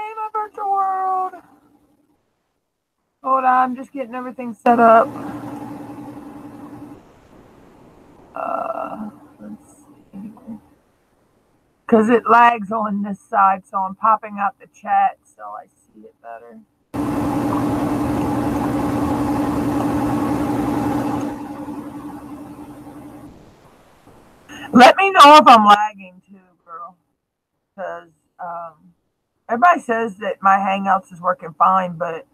Hey, my virtual world. Hold on, I'm just getting everything set up. Let's see. Because it lags on this side, so I'm popping out the chat so I see it better. Let me know if I'm lagging too, girl. Because everybody says that my Hangouts is working fine, but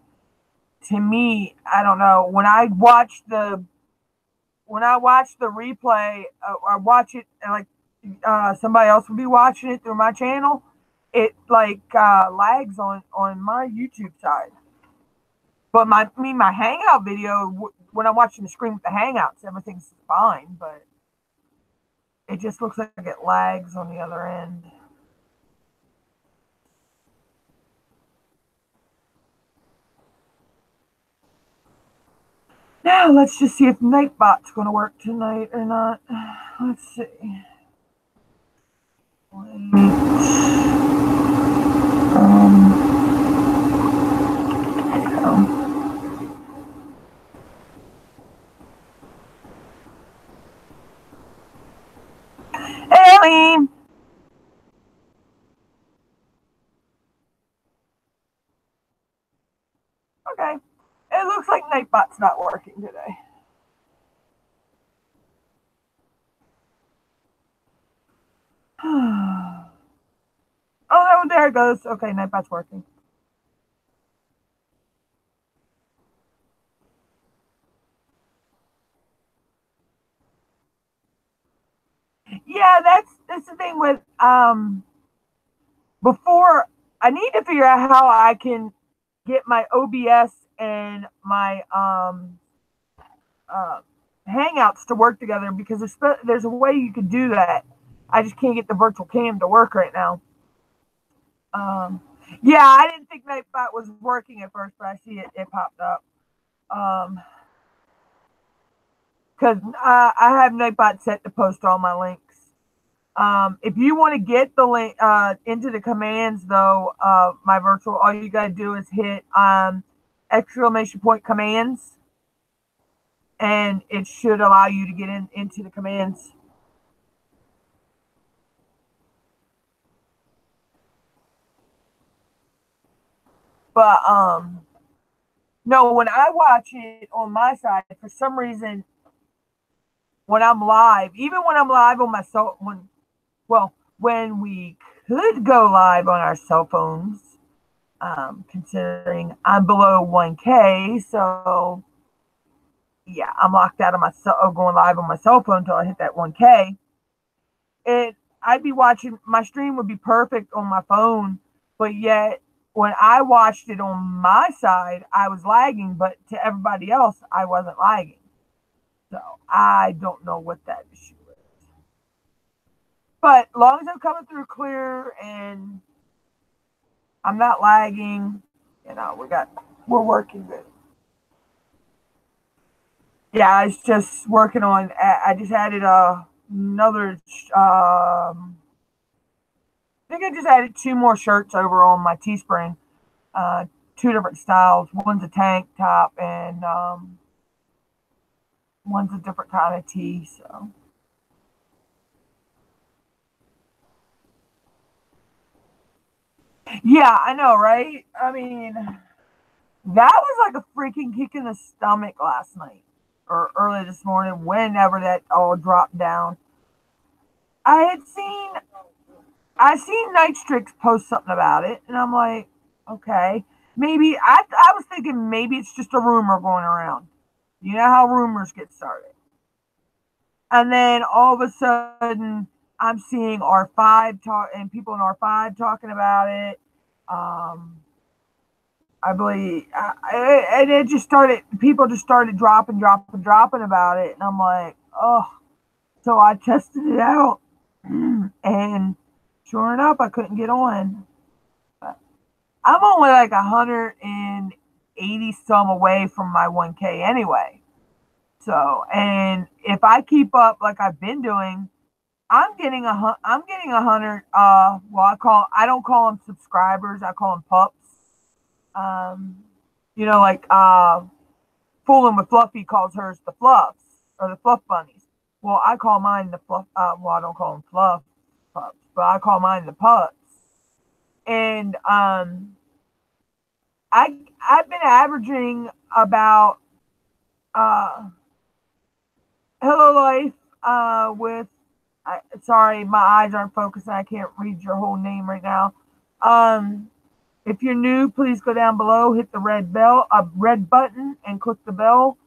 to me, I don't know. When I watch the replay, or watch it, like somebody else will be watching it through my channel, it like lags on my YouTube side. But my Hangout video, when I'm watching the screen with the Hangouts, everything's fine. But it just looks like it lags on the other end. Now let's just see if Nightbot's going to work tonight or not. Let's see. Hey, Eileen. Okay. It looks like Nightbot's not working today. Oh, no, there it goes. Okay, Nightbot's working. Yeah, that's the thing with before I need to figure out how I can get my OBS and my Hangouts to work together, because there's a way you could do that. I just can't get the virtual cam to work right now. Yeah, I didn't think Nightbot was working at first, but I see it popped up. Because I have Nightbot set to post all my links. If you want to get the link into the commands, though, my virtual, all you got to do is hit exclamation point commands, and it should allow you to get into the commands. But no, when I watch it on my side, for some reason, when I'm live, even when I'm live on my cell, when we could go live on our cell phones, considering I'm below 1K, so yeah, I'm locked out of going live on my cell phone until I hit that 1K. I'd be watching, my stream would be perfect on my phone, but yet when I watched it on my side, I was lagging, but to everybody else, I wasn't lagging. So I don't know what that issue is. But as long as I'm coming through clear and I'm not lagging, we're working good. Yeah, I was just working on, I just added another, I think I just added 2 more shirts over on my Teespring. 2 different styles. One's a tank top, and one's a different kind of tee. So yeah, I know, right? I mean, that was like a freaking kick in the stomach last night or early this morning, whenever that all dropped down. I seen Night Strix post something about it, and I'm like, okay, maybe I was thinking maybe it's just a rumor going around. You know how rumors get started. And then all of a sudden, I'm seeing R5 talk, and people in R5 talking about it. I believe, and it just started. People just started dropping about it, and I'm like, oh. So I tested it out, and sure enough, I couldn't get on. I'm only like 180 some away from my 1K anyway. So, and if I keep up like I've been doing, I'm getting I'm getting 100. Well, I don't call them subscribers. I call them pups. Um, you know, like Fooling with Fluffy calls hers the fluffs or the fluff bunnies. Well, I call mine the fluff. Well, I don't call them fluff pups, but I call mine the pups. And I've been averaging about Hello Life with sorry, my eyes aren't focusing. I can't read your whole name right now. If you're new, please go down below, hit the red button, and click the bell.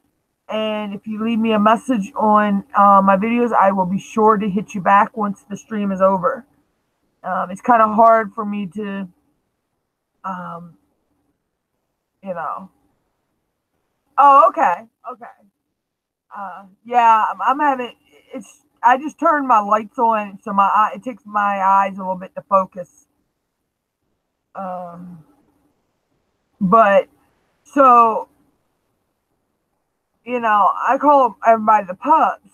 And if you leave me a message on my videos, I will be sure to hit you back once the stream is over. It's kind of hard for me to, you know. Oh, okay, okay. Yeah, I'm having it's. I just turned my lights on, so it takes my eyes a little bit to focus. But so I call everybody the pups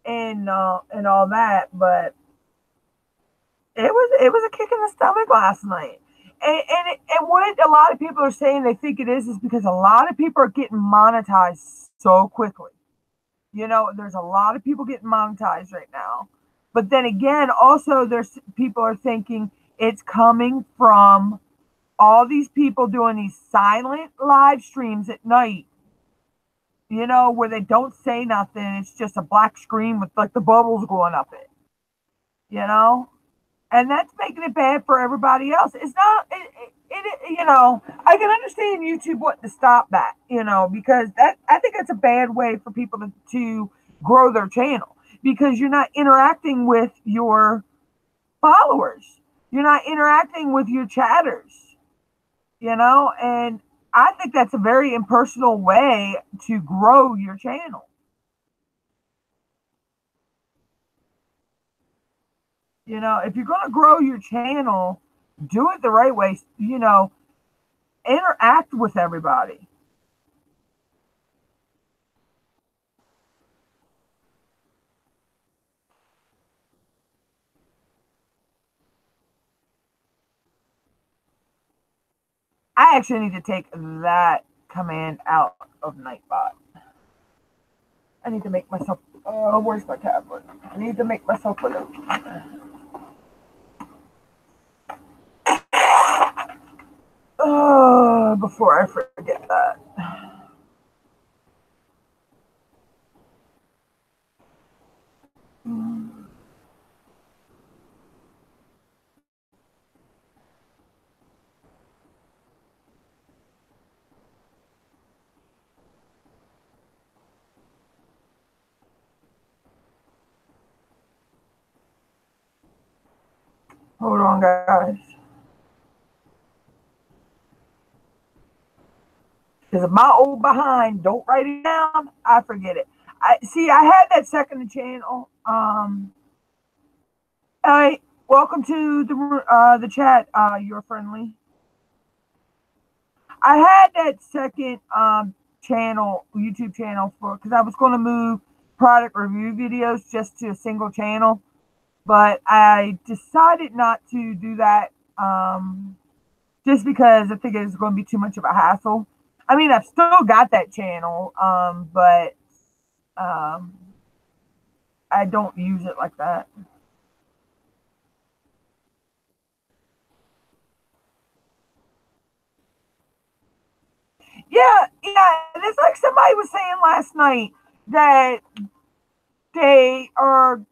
and all that, but it was a kick in the stomach last night. And what a lot of people are saying they think it is because a lot of people are getting monetized so quickly. There's a lot of people getting monetized right now. But then again, also there's people are thinking it's coming from all these people doing these silent live streams at night, where they don't say nothing. It's just a black screen with like the bubbles going up it, and that's making it bad for everybody else. It's not, I can understand YouTube wanting to stop that, because I think that's a bad way for people to grow their channel because you're not interacting with your followers. You're not interacting with your chatters, and I think that's a very impersonal way to grow your channel. If you're going to grow your channel, do it the right way, interact with everybody. I actually need to take that command out of Nightbot. I need to make myself, where's my tablet? I need to make myself a note. Before I forget that. Hold on, guys. Because if my old behind don't write it down, I forget it. I had that second channel. Hey, welcome to the chat. You're friendly. I had that second YouTube channel because I was going to move product review videos just to a single channel, but I decided not to do that just because I think it's going to be too much of a hassle. I mean, I've still got that channel, but I don't use it like that. Yeah, it's like somebody was saying last night that they are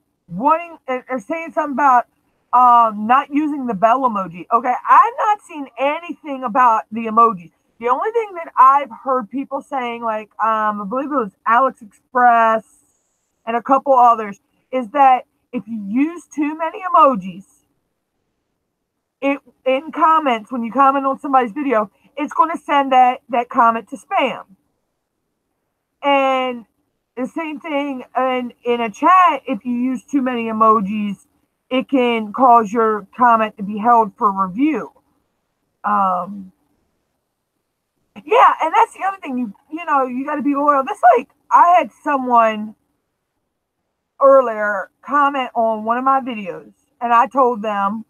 saying something about not using the bell emoji. Okay, I've not seen anything about the emojis. The only thing that I've heard people saying, like I believe it was Alex Express and a couple others, is that if you use too many emojis, in comments when you comment on somebody's video, it's going to send that comment to spam. And the same thing in a chat, if you use too many emojis, it can cause your comment to be held for review. Yeah, and that's the other thing. You got to be loyal. That's like I had someone earlier comment on one of my videos, and I told them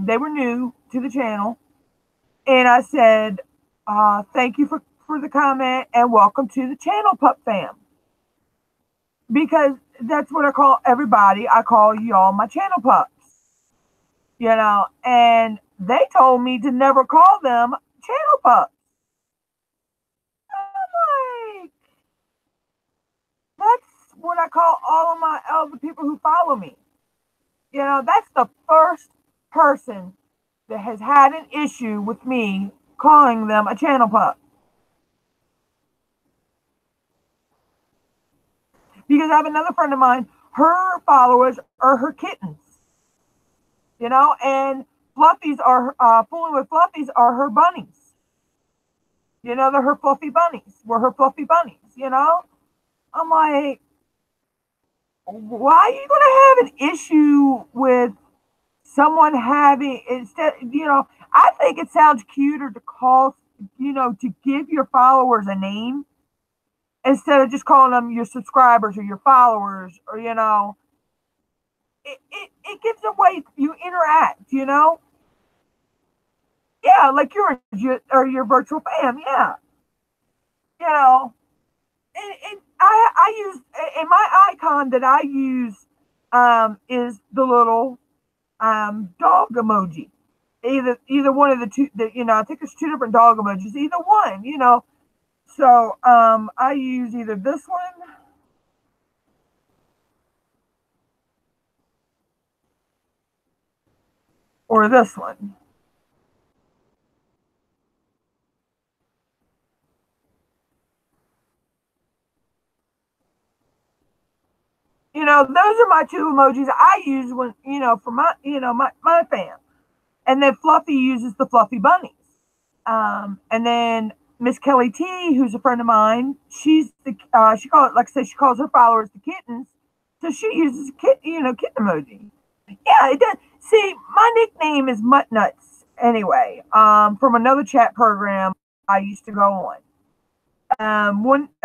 they were new to the channel, and I said, thank you for the comment and welcome to the channel, Pup Fam. Because that's what I call everybody. I call y'all my channel pups. You know, and they told me to never call them channel pups. I'm like, that's what I call all the people who follow me. You know, that's the first person that has had an issue with me calling them a channel pup. Because I have another friend of mine, her followers are her kittens. You know, and fluffies are, fooling with fluffies are her bunnies. You know, they're her fluffy bunnies. We're her fluffy bunnies, you know? I'm like, why are you going to have an issue with someone having, instead, you know, I think it sounds cuter to call, you know, to give your followers a name instead of just calling them your subscribers or your followers, or, you know, it gives a way you interact, you know? Yeah, like your virtual fam, yeah. You know, and I use, and my icon that I use is the little dog emoji. Either one of the two, you know, I think there's two different dog emojis, either one, you know. So I use either this one or this one. You know, those are my two emojis I use when, you know, for my, you know, my fam. And then Fluffy uses the Fluffy bunnies. And then Miss Kelly T, who's a friend of mine, she's the she calls, like I said, she calls her followers the kittens, so she uses kitten emoji. Yeah, it does. See, my nickname is MUTTNUTT'S anyway. From another chat program I used to go on. A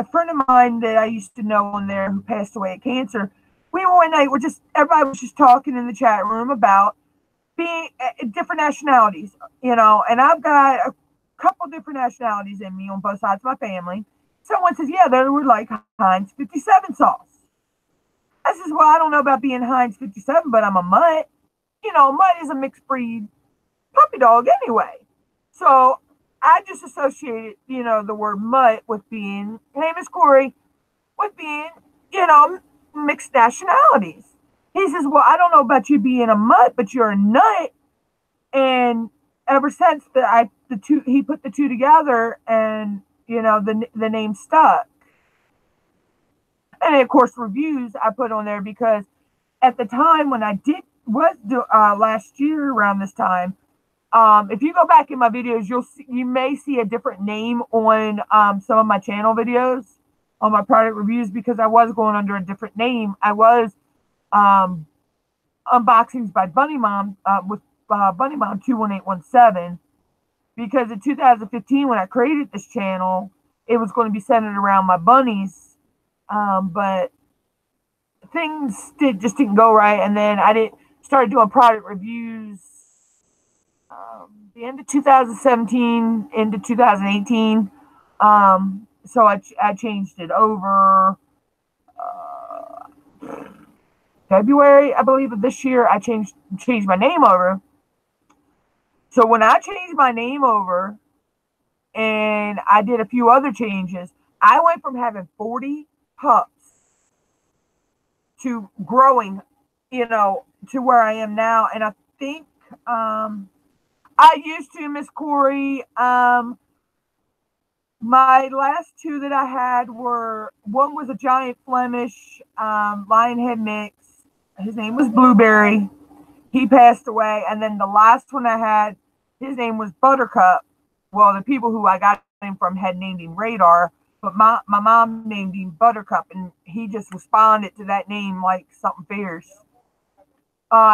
friend of mine that I used to know on there who passed away of cancer. We were one night. Everybody was just talking in the chat room about being different nationalities, you know, and I've got a couple different nationalities in me on both sides of my family. Someone says, yeah, they would like Heinz 57 sauce. I says, well, I don't know about being Heinz 57, but I'm a mutt. You know, mutt is a mixed breed puppy dog anyway. So I just associated, you know, the word mutt with being, hey, Miss Corey, with being, you know, mixed nationalities. He says, well, I don't know about you being a mutt, but you're a nut. And ever since he put the two together, and, you know, the name stuck. And of course, reviews I put on there because at the time when I last year around this time, if you go back in my videos, you may see a different name on some of my channel videos on my product reviews, because I was going under a different name. I was unboxings by Bunny Mom with Bunny Mom 21817, because in 2015 when I created this channel, it was going to be centered around my bunnies, but things just didn't go right, and then I started doing product reviews the end of 2017 into 2018. So I changed it over February, I believe, of this year. I changed my name over. So when I changed my name over and I did a few other changes, I went from having 40 pups to growing, you know, to where I am now. And I think I used to, Miss Corey, my last two that I had were, one was a giant Flemish Lionhead mix. His name was Blueberry. He passed away. And then the last one I had, his name was Buttercup. Well, the people who I got him from had named him Radar, but my mom named him Buttercup, and he just responded to that name like something fierce.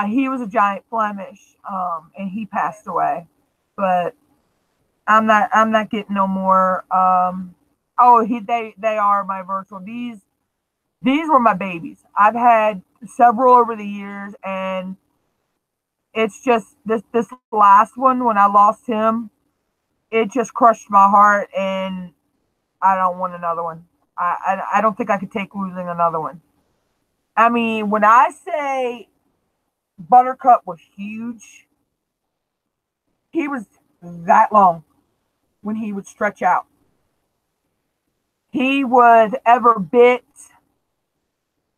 He was a giant Flemish, and he passed away. But I'm not getting no more. They are my virtual. These were my babies. I've had several over the years, and it's just this last one, when I lost him, it just crushed my heart, and I don't want another one. I don't think I could take losing another one. I mean, when I say Buttercup was huge, he was that long when he would stretch out. He was ever bit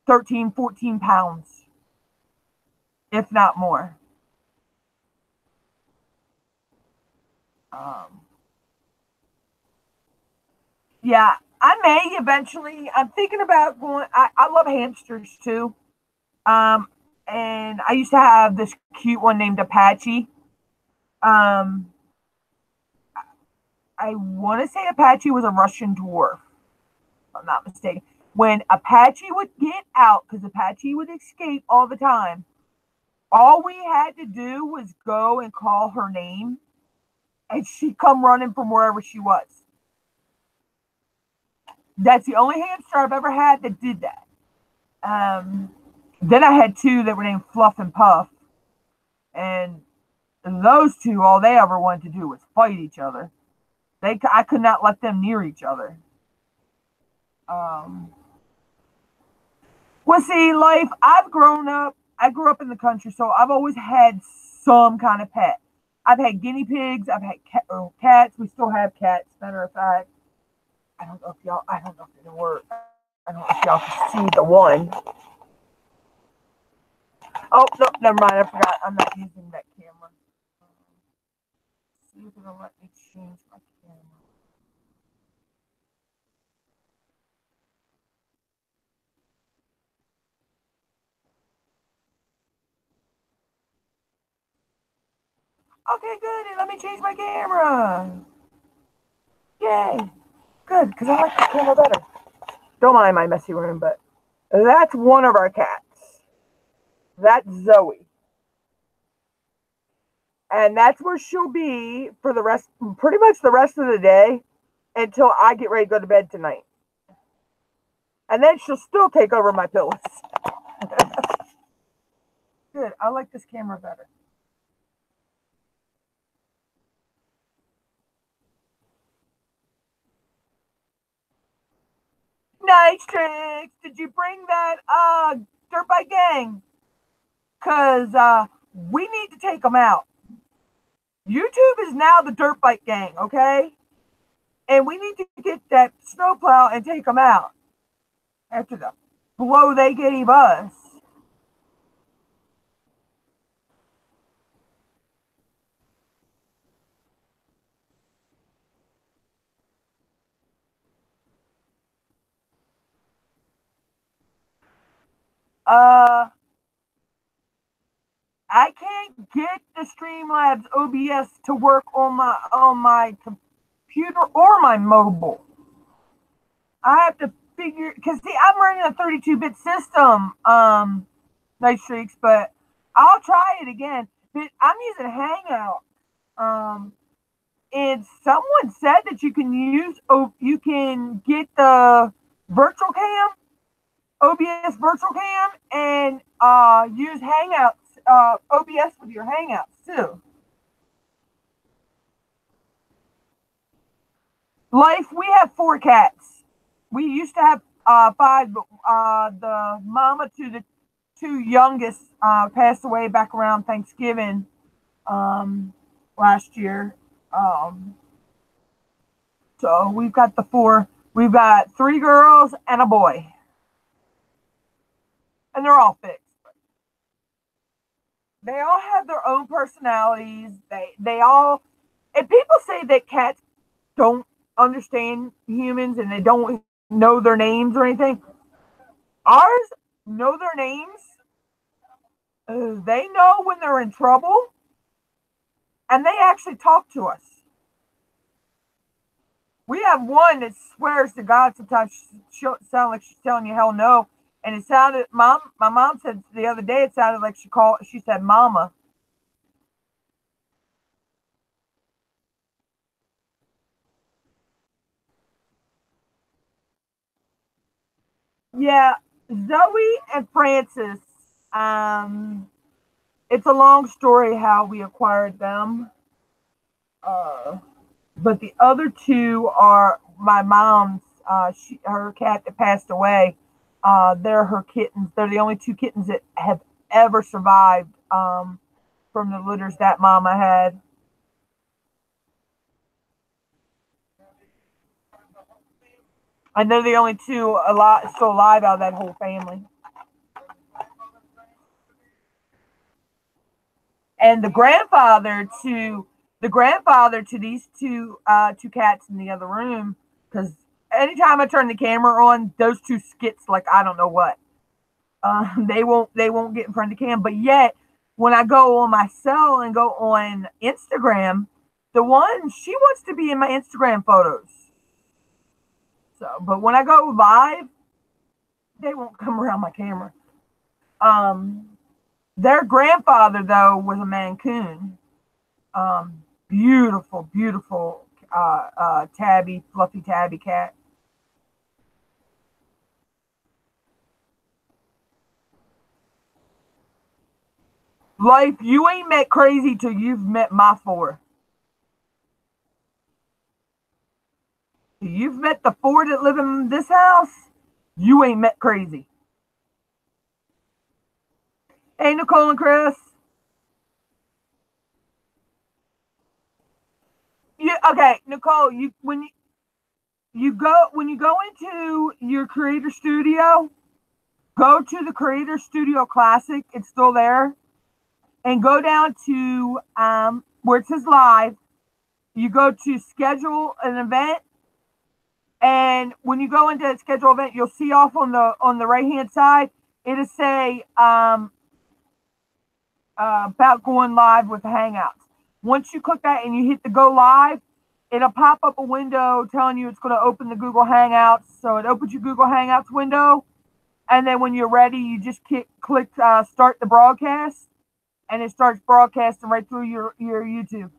13, 14 pounds, if not more. Um, yeah, I may eventually. I'm thinking about going. I love hamsters too. Um, and I used to have this cute one named Apache. Um, I want to say Apache was a Russian dwarf, if I'm not mistaken. When Apache would get out, because Apache would escape all the time, all we had to do was go and call her name, and she'd come running from wherever she was. That's the only hamster I've ever had that did that. Um, then I had two that were named Fluff and Puff, and those two, all they ever wanted to do was fight each other. I could not let them near each other. Um, well, see, life. I've grown up. I grew up in the country, so I've always had some kind of pet. I've had guinea pigs. I've had cats. We still have cats. Matter of fact, I don't know if y'all. I don't know if it'll work. I don't know if y'all can see the one. Oh no, never mind. I forgot. I'm not using that camera. See if it'll let me change my camera. Okay, good. Let me change my camera. Yay. Good, because I like the camera better. Don't mind my messy room, but that's one of our cats. That's Zoe. And that's where she'll be for the rest, pretty much the rest of the day until I get ready to go to bed tonight. And then she'll still take over my pillows. Good. I like this camera better. Nice tricks. Did you bring that dirt bike gang? Cause we need to take them out. YouTube is now the dirt bike gang, okay? And we need to get that snowplow and take them out after the blow they gave us. Uh, I can't get the Streamlabs OBS to work on my computer or my mobile. I have to figure, because see, I'm running a 32-bit system, Night Streaks, but I'll try it again. But I'm using Hangout. And someone said that you can get the virtual cam, OBS virtual cam, and use Hangouts, OBS with your Hangouts too. Life, we have 4 cats. We used to have 5, but the mama to the 2 youngest passed away back around Thanksgiving last year. So we've got the 4. We've got 3 girls and a boy, and they're all fixed. They all have their own personalities. They all, and people say that cats don't understand humans and they don't know their names or anything. Ours know their names. They know when they're in trouble, and they actually talk to us. We have one that swears to God sometimes she'll sound like she's telling you hell no. And it sounded, my mom said the other day, it sounded like she said mama. Yeah, Zoe and Francis. It's a long story how we acquired them. But the other two are my mom's. Her cat that passed away. They're her kittens. They're the only two kittens that have ever survived from the litters that mama had. And they're the only two still alive out of that whole family. And the grandfather to these two cats in the other room, because anytime I turn the camera on, those two skits like I don't know what. They won't get in front of the cam. But yet, when I go on my cell and go on Instagram, the one she wants to be in my Instagram photos. So, but when I go live, they won't come around my camera. Their grandfather though was a Mancoon. Beautiful, beautiful fluffy tabby cat. Life, you ain't met crazy till you've met my four. You've met the four that live in this house. You ain't met crazy. Hey, Nicole and Chris. Okay, Nicole. You go into your creator studio, go to the Creator Studio Classic. It's still there, and go down to where it says live. You go to schedule an event, and when you go into schedule event, you'll see off on the right hand side. It'll say about going live with the Hangouts. Once you click that and you hit the go live, it'll pop up a window telling you it's going to open the Google Hangouts. So it opens your Google Hangouts window, and then when you're ready, you just click start the broadcast, and it starts broadcasting right through your YouTube.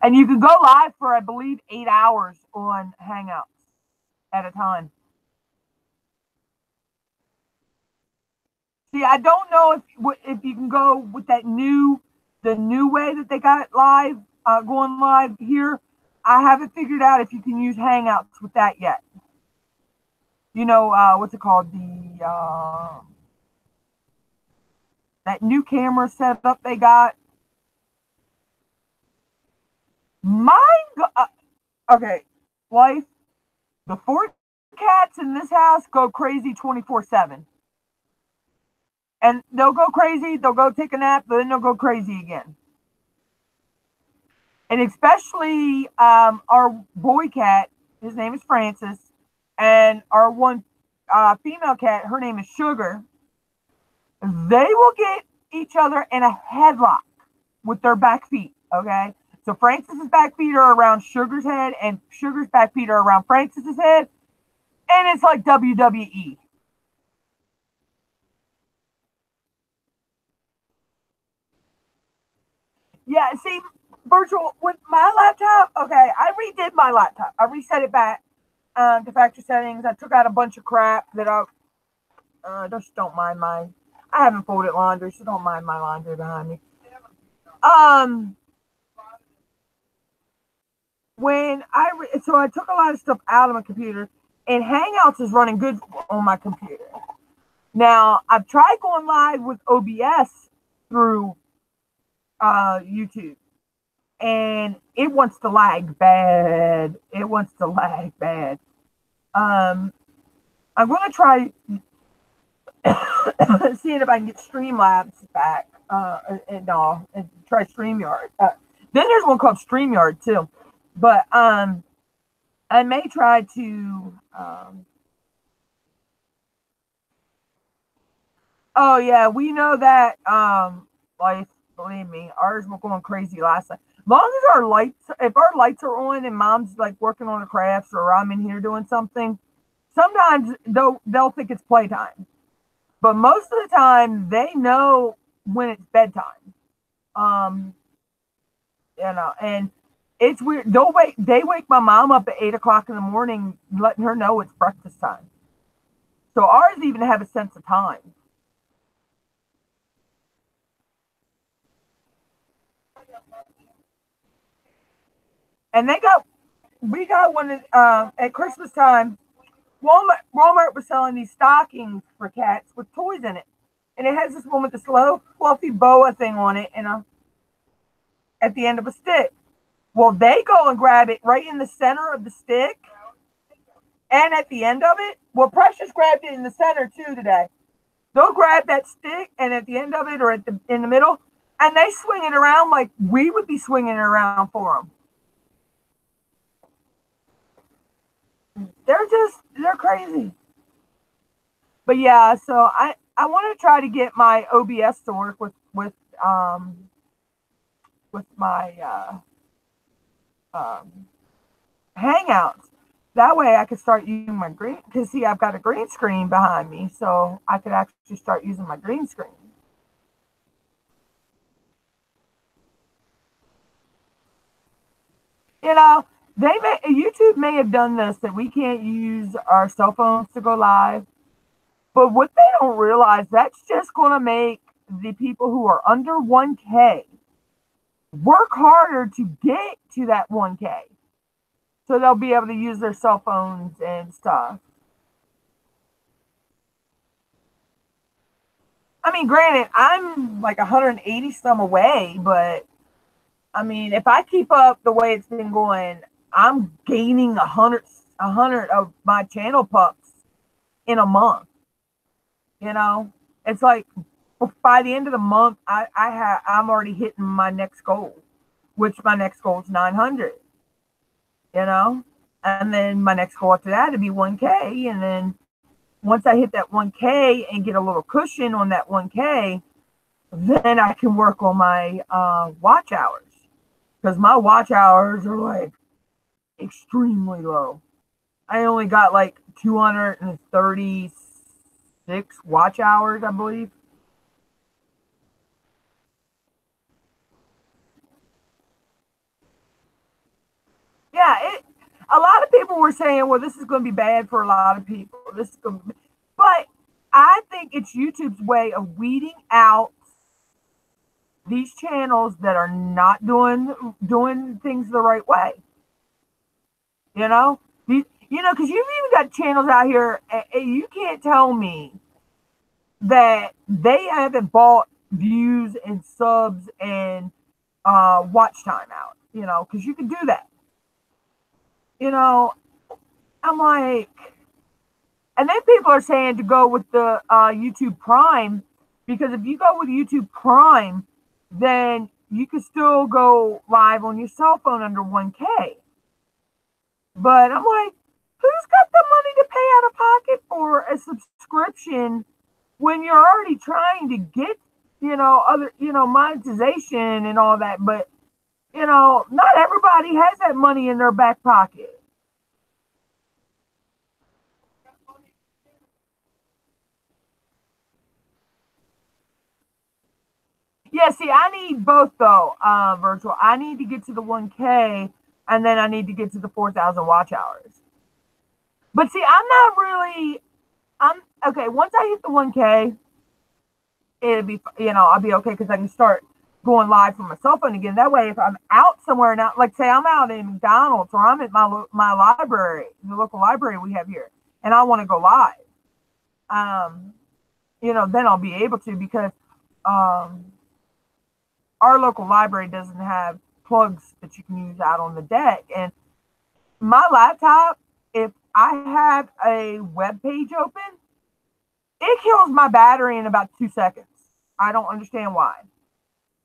And you can go live for, I believe, 8 hours on Hangouts at a time. See, I don't know if you can go with the new way that they got live, going live here. I haven't figured out if you can use Hangouts with that yet. You know, what's it called? That new camera setup they got. Okay, Life, the four cats in this house go crazy 24/7. And they'll go crazy, they'll go take a nap, but then they'll go crazy again. And especially our boy cat, his name is Francis, and our one female cat, her name is Sugar. They will get each other in a headlock with their back feet, okay? So Francis's back feet are around Sugar's head, and Sugar's back feet are around Francis's head, and it's like WWE. Yeah, see, virtual with my laptop. Okay, I redid my laptop. I reset it back to factory settings. I took out a bunch of crap that just don't mind my. I haven't folded laundry, so don't mind my laundry behind me. So I took a lot of stuff out of my computer, and Hangouts is running good on my computer. Now I've tried going live with OBS through YouTube, and it wants to lag bad. It wants to lag bad. I'm going to try seeing if I can get Streamlabs back and try StreamYard. Then there's one called StreamYard too, but I may try to. Oh yeah, we know that. Life, believe me, ours were going crazy last night. Long as if our lights are on and Mom's like working on the crafts or I'm in here doing something, sometimes they'll think it's playtime, but most of the time they know when it's bedtime. And it's weird. They wake my mom up at 8 o'clock in the morning, letting her know it's breakfast time. So ours even have a sense of time. And we got one at Christmas time. Walmart was selling these stockings for cats with toys in it, and it has this one with this little fluffy boa thing on it, and at the end of a stick. Well, they go and grab it right in the center of the stick, and at the end of it. Well, Precious grabbed it in the center too today. They'll grab that stick, and at the end of it, or in the middle, and they swing it around like we would be swinging it around for them. They're crazy. But yeah, so I want to try to get my OBS to work with my Hangouts. That way I could start using my green, because see, I've got a green screen behind me, so I could actually start using my green screen. You know, YouTube may have done this, that we can't use our cell phones to go live, but what they don't realize, that's just going to make the people who are under 1K work harder to get to that 1K. So they'll be able to use their cell phones and stuff. I mean, granted, I'm like 180 some away, but I mean, if I keep up the way it's been going, I'm gaining 100 of my channel pups in a month. You know, it's like by the end of the month, I'm already hitting my next goal, which my next goal is 900. You know, and then my next goal after that would be 1K, and then once I hit that 1K and get a little cushion on that 1K, then I can work on my watch hours, because my watch hours are like extremely low. I only got like 236 watch hours, I believe. Yeah, a lot of people were saying, well, this is going to be bad for a lot of people. This is going to be, but I think it's YouTube's way of weeding out these channels that are not doing things the right way. You know, because you've even got channels out here, and you can't tell me that they haven't bought views and subs and watch time out. You know, because you can do that. You know, I'm like, and then people are saying to go with the YouTube Prime, because if you go with YouTube Prime, then you can still go live on your cell phone under 1K. But I'm like, who's got the money to pay out of pocket for a subscription when you're already trying to get, other, monetization and all that? But, not everybody has that money in their back pocket. Yeah, see, I need both though, virtual. I need to get to the 1K, and then I need to get to the 4,000 watch hours. But see, I'm not really, I'm okay. Once I hit the 1K, it'll be, I'll be okay, because I can start going live from my cell phone again. That way, if I'm out somewhere now, like say I'm out in McDonald's, or I'm at my library, the local library we have here, and I want to go live, then I'll be able to, because our local library doesn't have plugs that you can use out on the deck. And my laptop, if I have a web page open, it kills my battery in about 2 seconds. I don't understand why.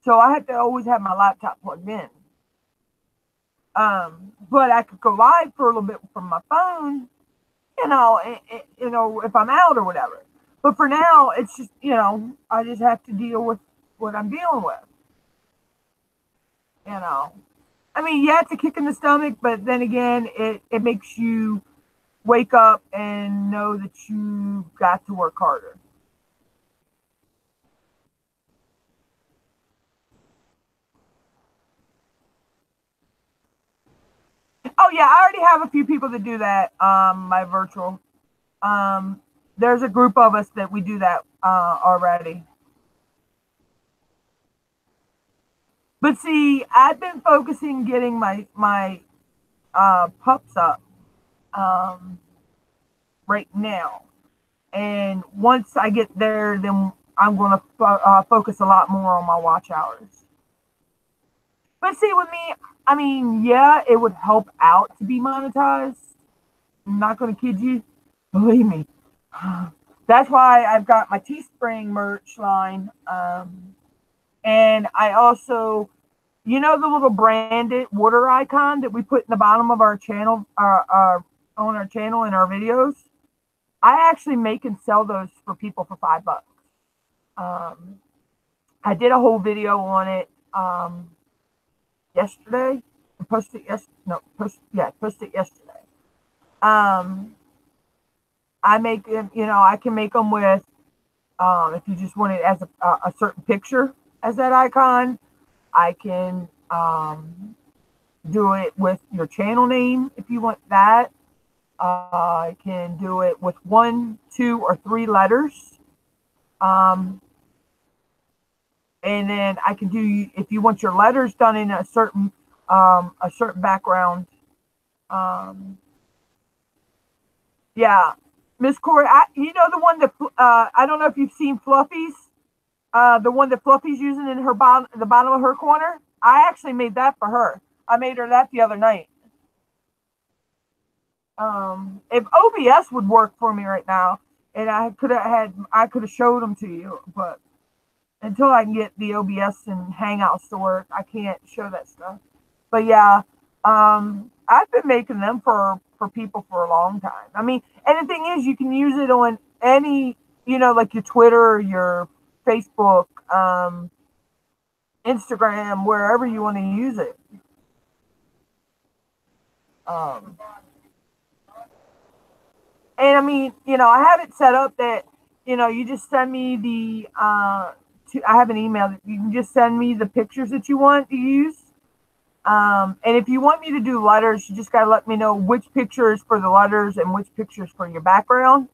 So I have to always have my laptop plugged in. But I could go live for a little bit from my phone, if I'm out or whatever. But for now, it's just, I just have to deal with what I'm dealing with. I mean, yeah, it's a kick in the stomach, but then again, it makes you wake up and know that you've got to work harder. Oh yeah, I already have a few people that do that. My virtual. there's a group of us that we do that already. But see, I've been focusing getting my pups up right now, and once I get there, then I'm going to focus a lot more on my watch hours. But see, with me, I mean, yeah, it would help out to be monetized. I'm not going to kid you. Believe me. That's why I've got my Teespring merch line. And I also, you know, the little branded water icon that we put in the bottom of our channel, on our channel in our videos. I actually make and sell those for people for $5. I did a whole video on it yesterday. I posted it yesterday. I make them, you know, I can make them with, if you just want it as a certain picture as that icon. I can do it with your channel name if you want that. I can do it with 1, 2, or 3 letters. And then I can do, if you want your letters done in a certain background. Yeah, Miss Corey, you know the one that I don't know if you've seen Fluffy's, the one that Fluffy's using in her the bottom of her corner. I actually made that for her. I made her that the other night. If OBS would work for me right now, and I could have showed them to you, but until I can get the OBS and Hangouts to work, I can't show that stuff. But yeah, I've been making them for people for a long time. I mean, and the thing is, you can use it on any, you know, like your Twitter, your Facebook, Instagram, wherever you want to use it. And I mean, you know, I have it set up that, you know, you just send me the, I have an email that you can just send me the pictures that you want to use. And if you want me to do letters, you just got to let me know which picture is for the letters and which picture is for your background.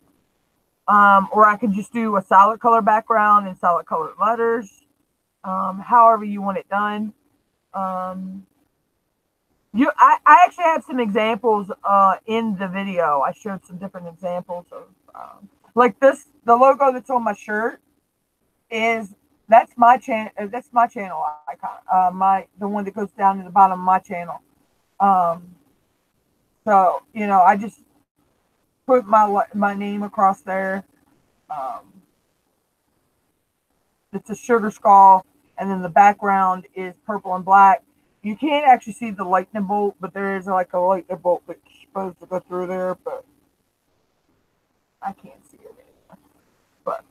Or I can just do a solid color background and solid colored letters. However you want it done. I actually have some examples in the video. I showed some different examples of like this. The logo that's on my shirt that's my channel. That's my channel icon. The one that goes down to the bottom of my channel. So you know, I just put my name across there. It's a sugar skull, and then the background is purple and black. You can't actually see the lightning bolt, but there is like a lightning bolt that's supposed to go through there, but I can't see it anymore. But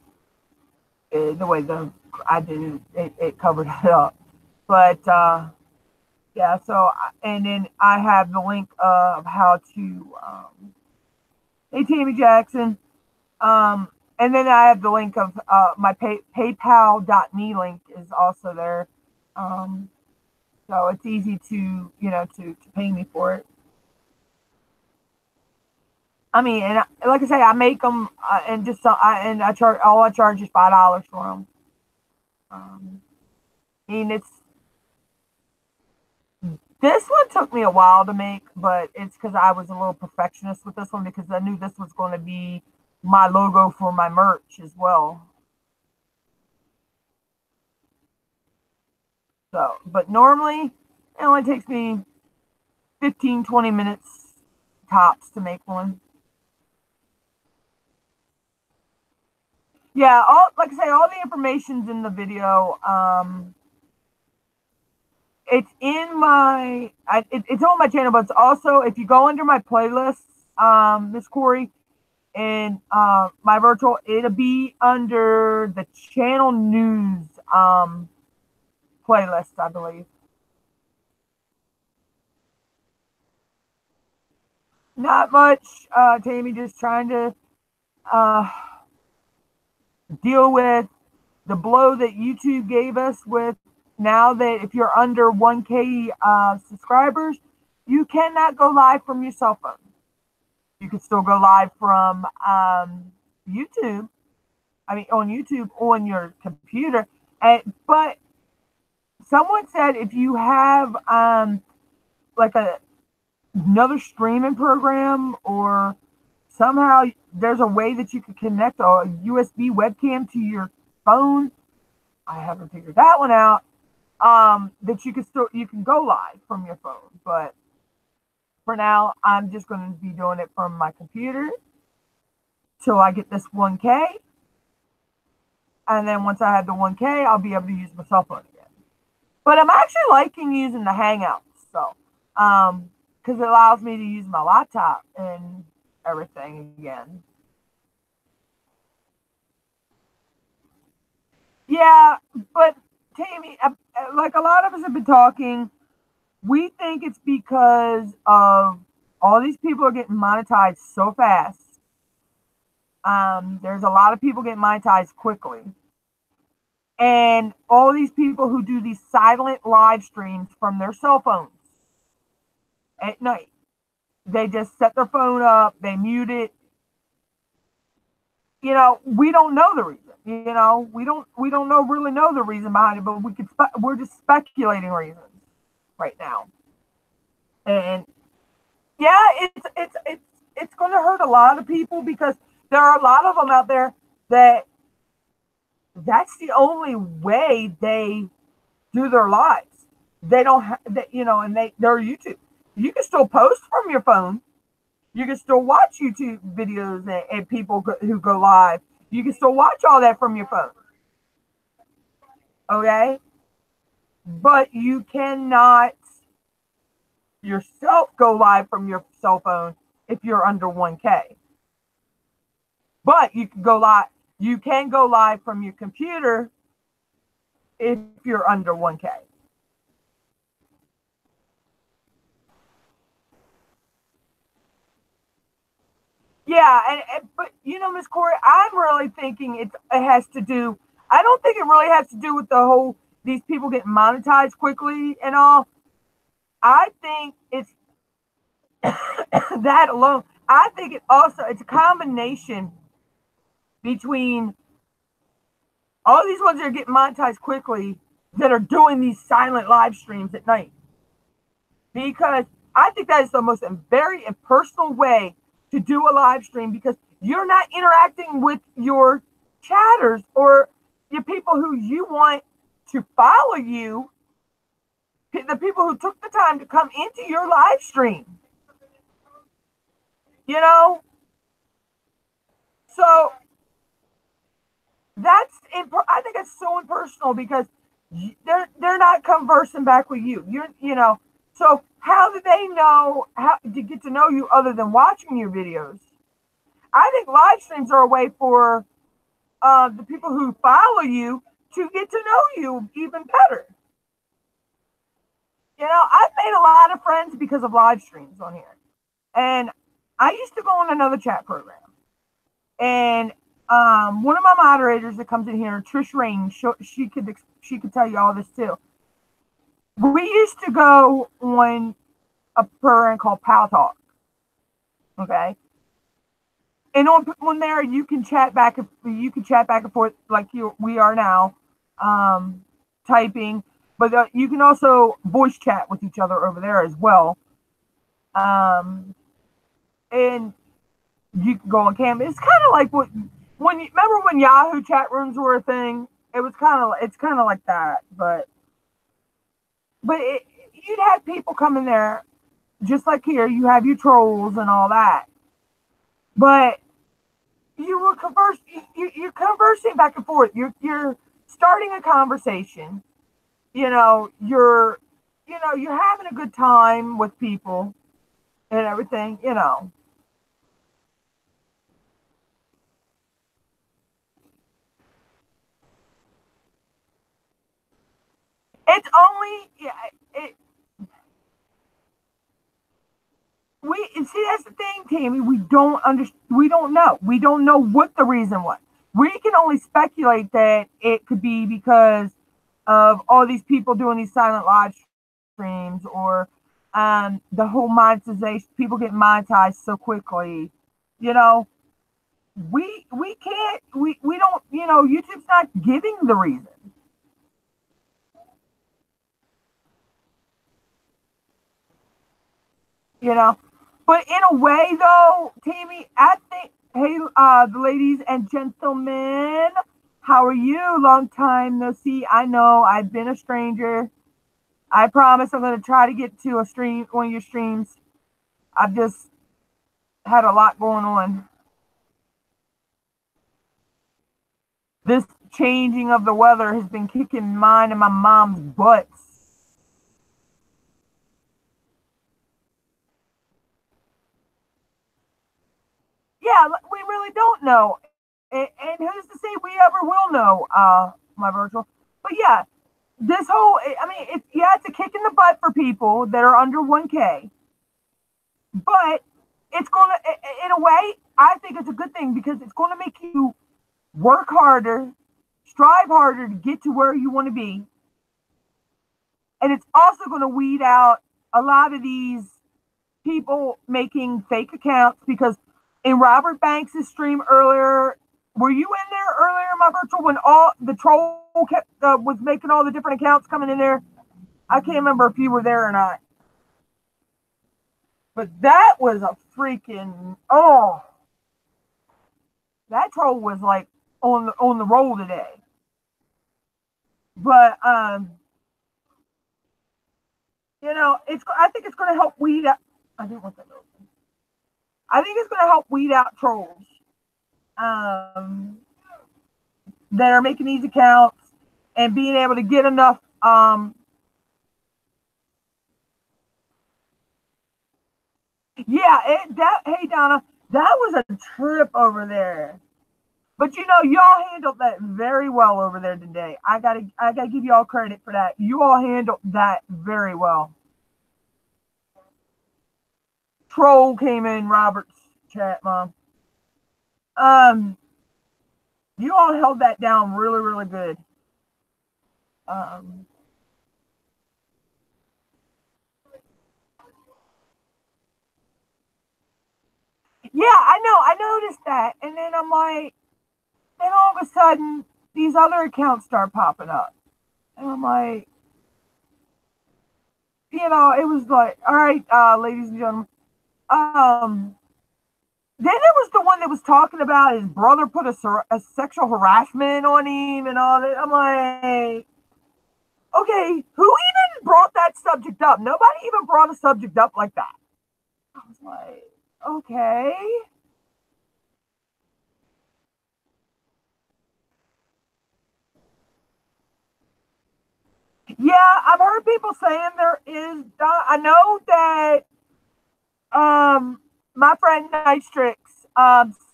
the way I did it covered it up. But yeah, so, and then I have the link of how to, hey, Tammy Jackson. And then I have the link of my PayPal.me link is also there. So it's easy to, you know, to pay me for it. I mean, and like I say, I make them and just I charge, all I charge is $5 for them. I mean, this one took me a while to make, but it's because I was a little perfectionist with this one because I knew this was going to be my logo for my merch as well. So, but normally it only takes me 15-20 minutes tops to make one. Yeah, like I say, all the information's in the video. It's in my, it's on my channel, but it's also, if you go under my playlists, Miss Corey, and my virtual, it'll be under the channel news playlist, I believe. Not much, Tammy, just trying to deal with the blow that YouTube gave us with now that if you're under 1K subscribers, you cannot go live from your cell phone. You can still go live from YouTube. I mean, on YouTube on your computer. But someone said if you have like another streaming program, or somehow there's a way that you can connect a USB webcam to your phone. I haven't figured that one out. That you can go live from your phone, but for now I'm just going to be doing it from my computer till I get this 1K, and then once I have the 1K, I'll be able to use my cell phone again. But I'm actually liking using the Hangouts, so because it allows me to use my laptop and everything again. Yeah, but Tammy, like a lot of us have been talking, we think it's because of all these people are getting monetized so fast. There's a lot of people getting monetized quickly. And all these people who do these silent live streams from their cell phones at night, they just set their phone up, they mute it. We don't know the reason. We don't really know the reason behind it, but we're just speculating reasons right now. And yeah, it's going to hurt a lot of people, because there are a lot of them out there that's the only way they do their lives. They don't have that, and they're YouTube. You can still post from your phone. You can still watch YouTube videos and people who go live. You can still watch all that from your phone. Okay? But you cannot yourself go live from your cell phone if you're under 1K. But you can go live. You can go live from your computer if you're under 1K. Yeah, but Miss Corey, I'm really thinking it has to do. I don't think it really has to do with the whole these people getting monetized quickly and all. I think it's that alone. I think it's a combination between all these ones that are getting monetized quickly that are doing these silent live streams at night. Because I think that is the most very impersonal way to do a live stream, because you're not interacting with your chatters or your people who you want to follow you, the people who took the time to come into your live stream. So I think it's so impersonal, because they're not conversing back with you. So how do they know how to get to know you other than watching your videos? I think live streams are a way for the people who follow you to get to know you even better. I've made a lot of friends because of live streams on here. And I used to go on another chat program. And one of my moderators that comes in here, Trish Rain, she could tell you all this too. We used to go on a program called Pal Talk. Okay. And on there you can chat back and forth like we are now, typing, but you can also voice chat with each other over there as well. And you can go on camera. It's kind of like remember when Yahoo chat rooms were a thing? It's kind of like that, but you'd have people come in there, just like here. You have your trolls and all that, but you were you're conversing back and forth. You're starting a conversation. You're having a good time with people and everything. It's only see, that's the thing, Tammy. We don't know. We don't know what the reason was. We can only speculate that it could be because of all these people doing these silent live streams, or the whole monetization. People get monetized so quickly, we can't we don't, YouTube's not giving the reason. you know. But in a way, though, Tammy, I think, hey, the ladies and gentlemen, how are you? Long time no see. I know I've been a stranger. I promise I'm going to try to get to a stream, one of your streams. I've just had a lot going on. This changing of the weather has been kicking mine and my mom's butts. Yeah, we really don't know. And who's to say we ever will know, my virtual? But yeah, this whole, I mean, yeah, it's a kick in the butt for people that are under 1K, but it's going to, in a way, I think it's a good thing because it's going to make you work harder, strive harder to get to where you want to be. And it's also going to weed out a lot of these people making fake accounts because in Robert Banks' stream earlier, were you in there earlier, my virtual, when all the troll kept was making all the different accounts coming in there? I can't remember if you were there or not. But that was a freaking that troll was like on the roll today. But I think it's going to help weed out. I didn't want that open. I think it's going to help weed out trolls that are making these accounts and being able to get enough. Hey Donna, that was a trip over there. But y'all handled that very well over there today. I gotta give y'all credit for that. You all handled that very well. Troll came in Robert's chat, Mom. You all held that down really, really good. Yeah, I know. I noticed that, and then I'm like, then all of a sudden, these other accounts start popping up, and I'm like, it was like, all right, ladies and gentlemen. Then there was the one that was talking about his brother put a sexual harassment on him and all that. I'm like, okay, who even brought that subject up? Nobody even brought a subject up like that. I was like, okay. Yeah, I've heard people saying there is. I know that my friend Nitrix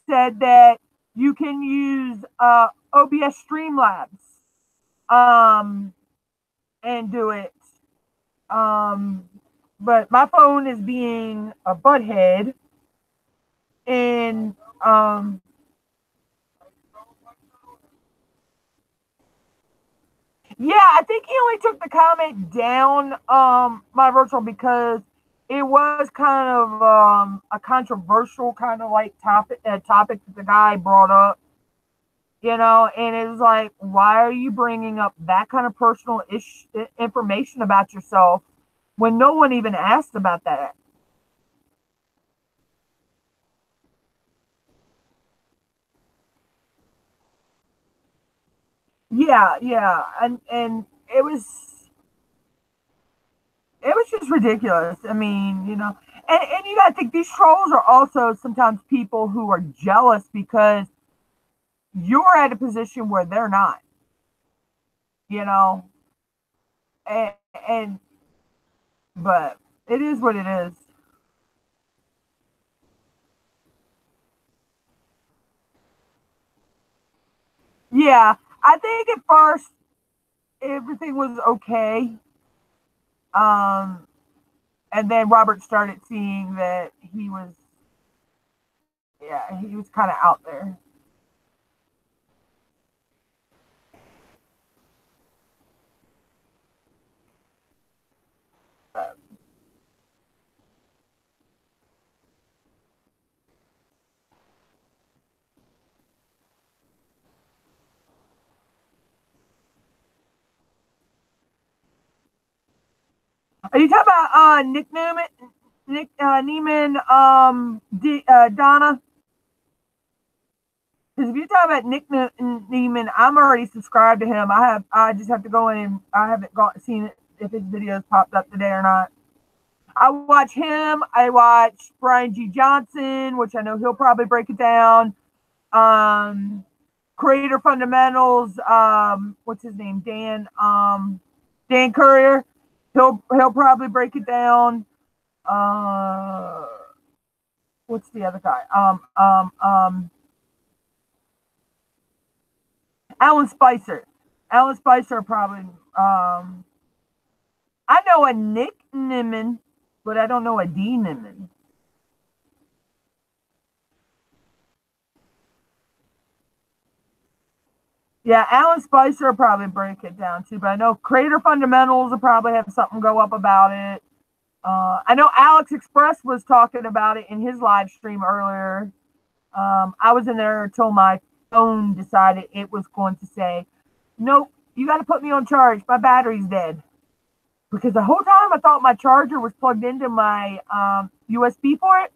said that you can use OBS Streamlabs and do it. But my phone is being a butthead, and yeah, I think he only took the comment down, my virtual, because it was kind of a controversial kind of like topic that the guy brought up, and it was like, why are you bringing up that kind of personal information about yourself when no one even asked about that? Yeah, and it was just ridiculous. I mean, and you got to think these trolls are also sometimes people who are jealous because you're at a position where they're not, you know, and, and but it is what it is. Yeah, I think at first everything was okay, um, and then Robert started seeing that he was kind of out there. Are you talking about Nick Newman, Nick Neiman, Donna? Because if you're talking about Nick Neiman, I'm already subscribed to him. I just have to go in and I haven't seen it, if his videos popped up today or not. I watch him. I watch Brian G. Johnson, which I know he'll probably break it down. Creator Fundamentals. What's his name? Dan Courier. He'll probably break it down. What's the other guy? Alan Spicer. Alan Spicer probably. I know a Nick Nimmin, but I don't know a D Nimmin. Yeah, Alan Spicer will probably break it down too, but I know Creator Fundamentals will probably have something go up about it. I know Alex Express was talking about it in his live stream earlier. I was in there until my phone decided it was going to say, nope, you got to put me on charge. My battery's dead. Because the whole time I thought my charger was plugged into my USB port.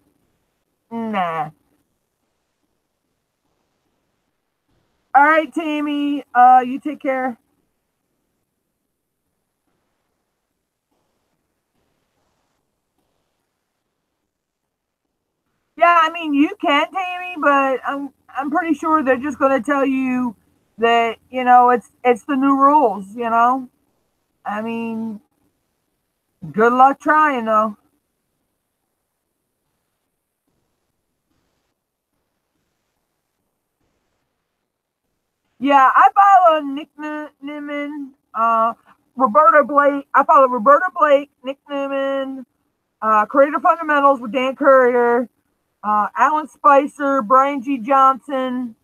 Nah. All right, Tammy. You take care. Yeah, I mean you can, Tammy, but I'm pretty sure they're just going to tell you that it's the new rules. I mean, good luck trying though. Yeah, I follow Nick Newman, Roberta Blake. I follow Roberta Blake, Nick Newman, Creator Fundamentals with Dan Courier, Alan Spicer, Brian G. Johnson,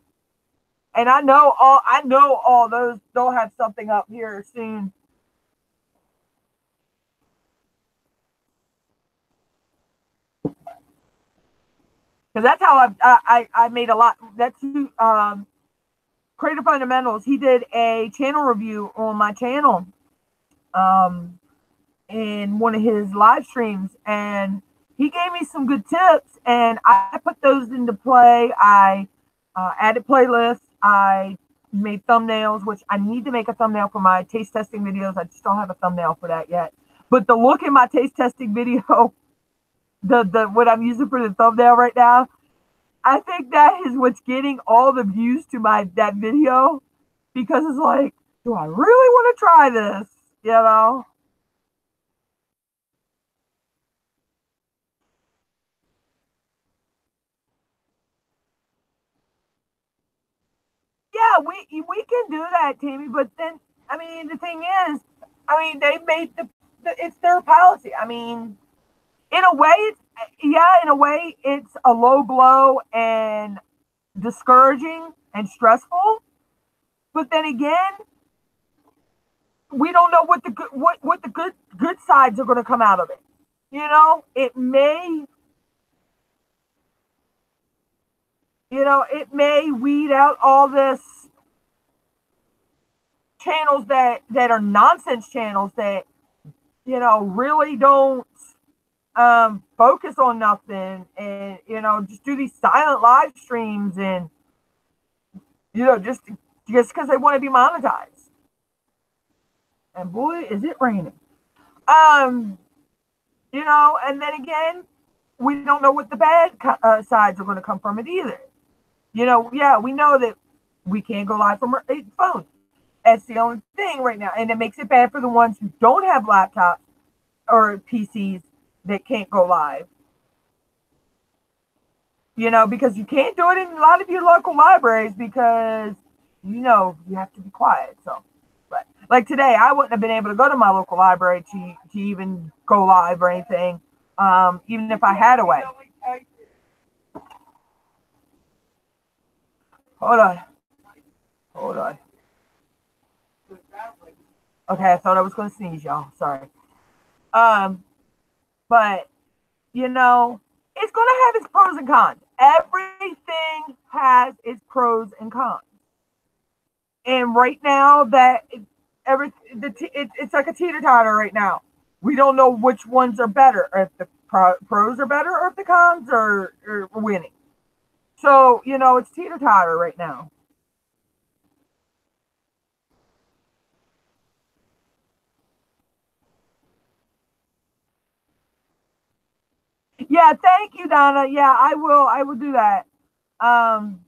and I know all those. They'll have something up here soon. Because that's how I made a lot. That's who Creator Fundamentals. He did a channel review on my channel. In one of his live streams, and he gave me some good tips, and I put those into play. I added playlists. I made thumbnails, which I need to make a thumbnail for my taste testing videos. I just don't have a thumbnail for that yet. But the look in my taste testing video, the what I'm using for the thumbnail right now, I think that is what's getting all the views to that video, because it's like, do I really want to try this? Yeah, we can do that, Tammy. But then, I mean, the thing is, I mean, they made it's their policy. I mean, in a way, it's a low blow and discouraging and stressful. But then again, we don't know what the good sides are going to come out of it. It may weed out all this channels that are nonsense channels that really don't focus on nothing, and just do these silent live streams, and just because they want to be monetized. And boy, is it raining. And then again, we don't know what the bad sides are going to come from it either. Yeah, we know that we can't go live from our phone. That's the only thing right now. And it makes it bad for the ones who don't have laptops or PCs that can't go live. Because you can't do it in a lot of your local libraries because, you have to be quiet. So, but like today, I wouldn't have been able to go to my local library to even go live or anything, even if I had a way. Hold on. Okay, I thought I was going to sneeze, y'all. Sorry. But it's going to have its pros and cons. Everything has its pros and cons. And right now, it's like a teeter totter right now. we don't know which ones are better, or if the pros are better, or if the cons are winning. So, you know, it's teeter-totter right now. Yeah, thank you, Donna. Yeah, I will do that. Um,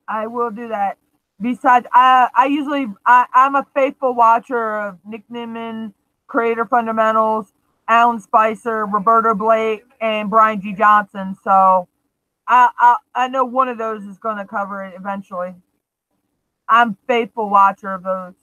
I will do that. Besides, I usually I'm a faithful watcher of Nick Nimmin, Creator Fundamentals, Alan Spicer, Roberto Blake, and Brian G. Johnson. So I know one of those is going to cover it eventually. I'm faithful watcher of those.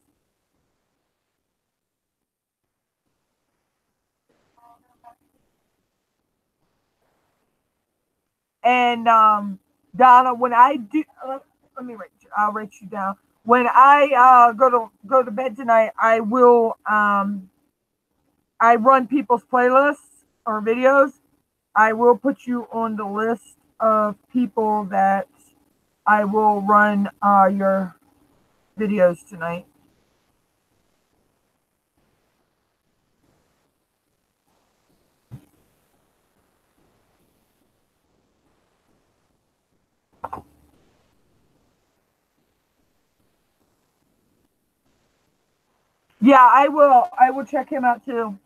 And Donna, when I do, let me write. I'll write you down. When I go to bed tonight, I run people's playlists or videos. I will put you on the list of people that I will run your videos tonight. Yeah, I will. I will check him out too.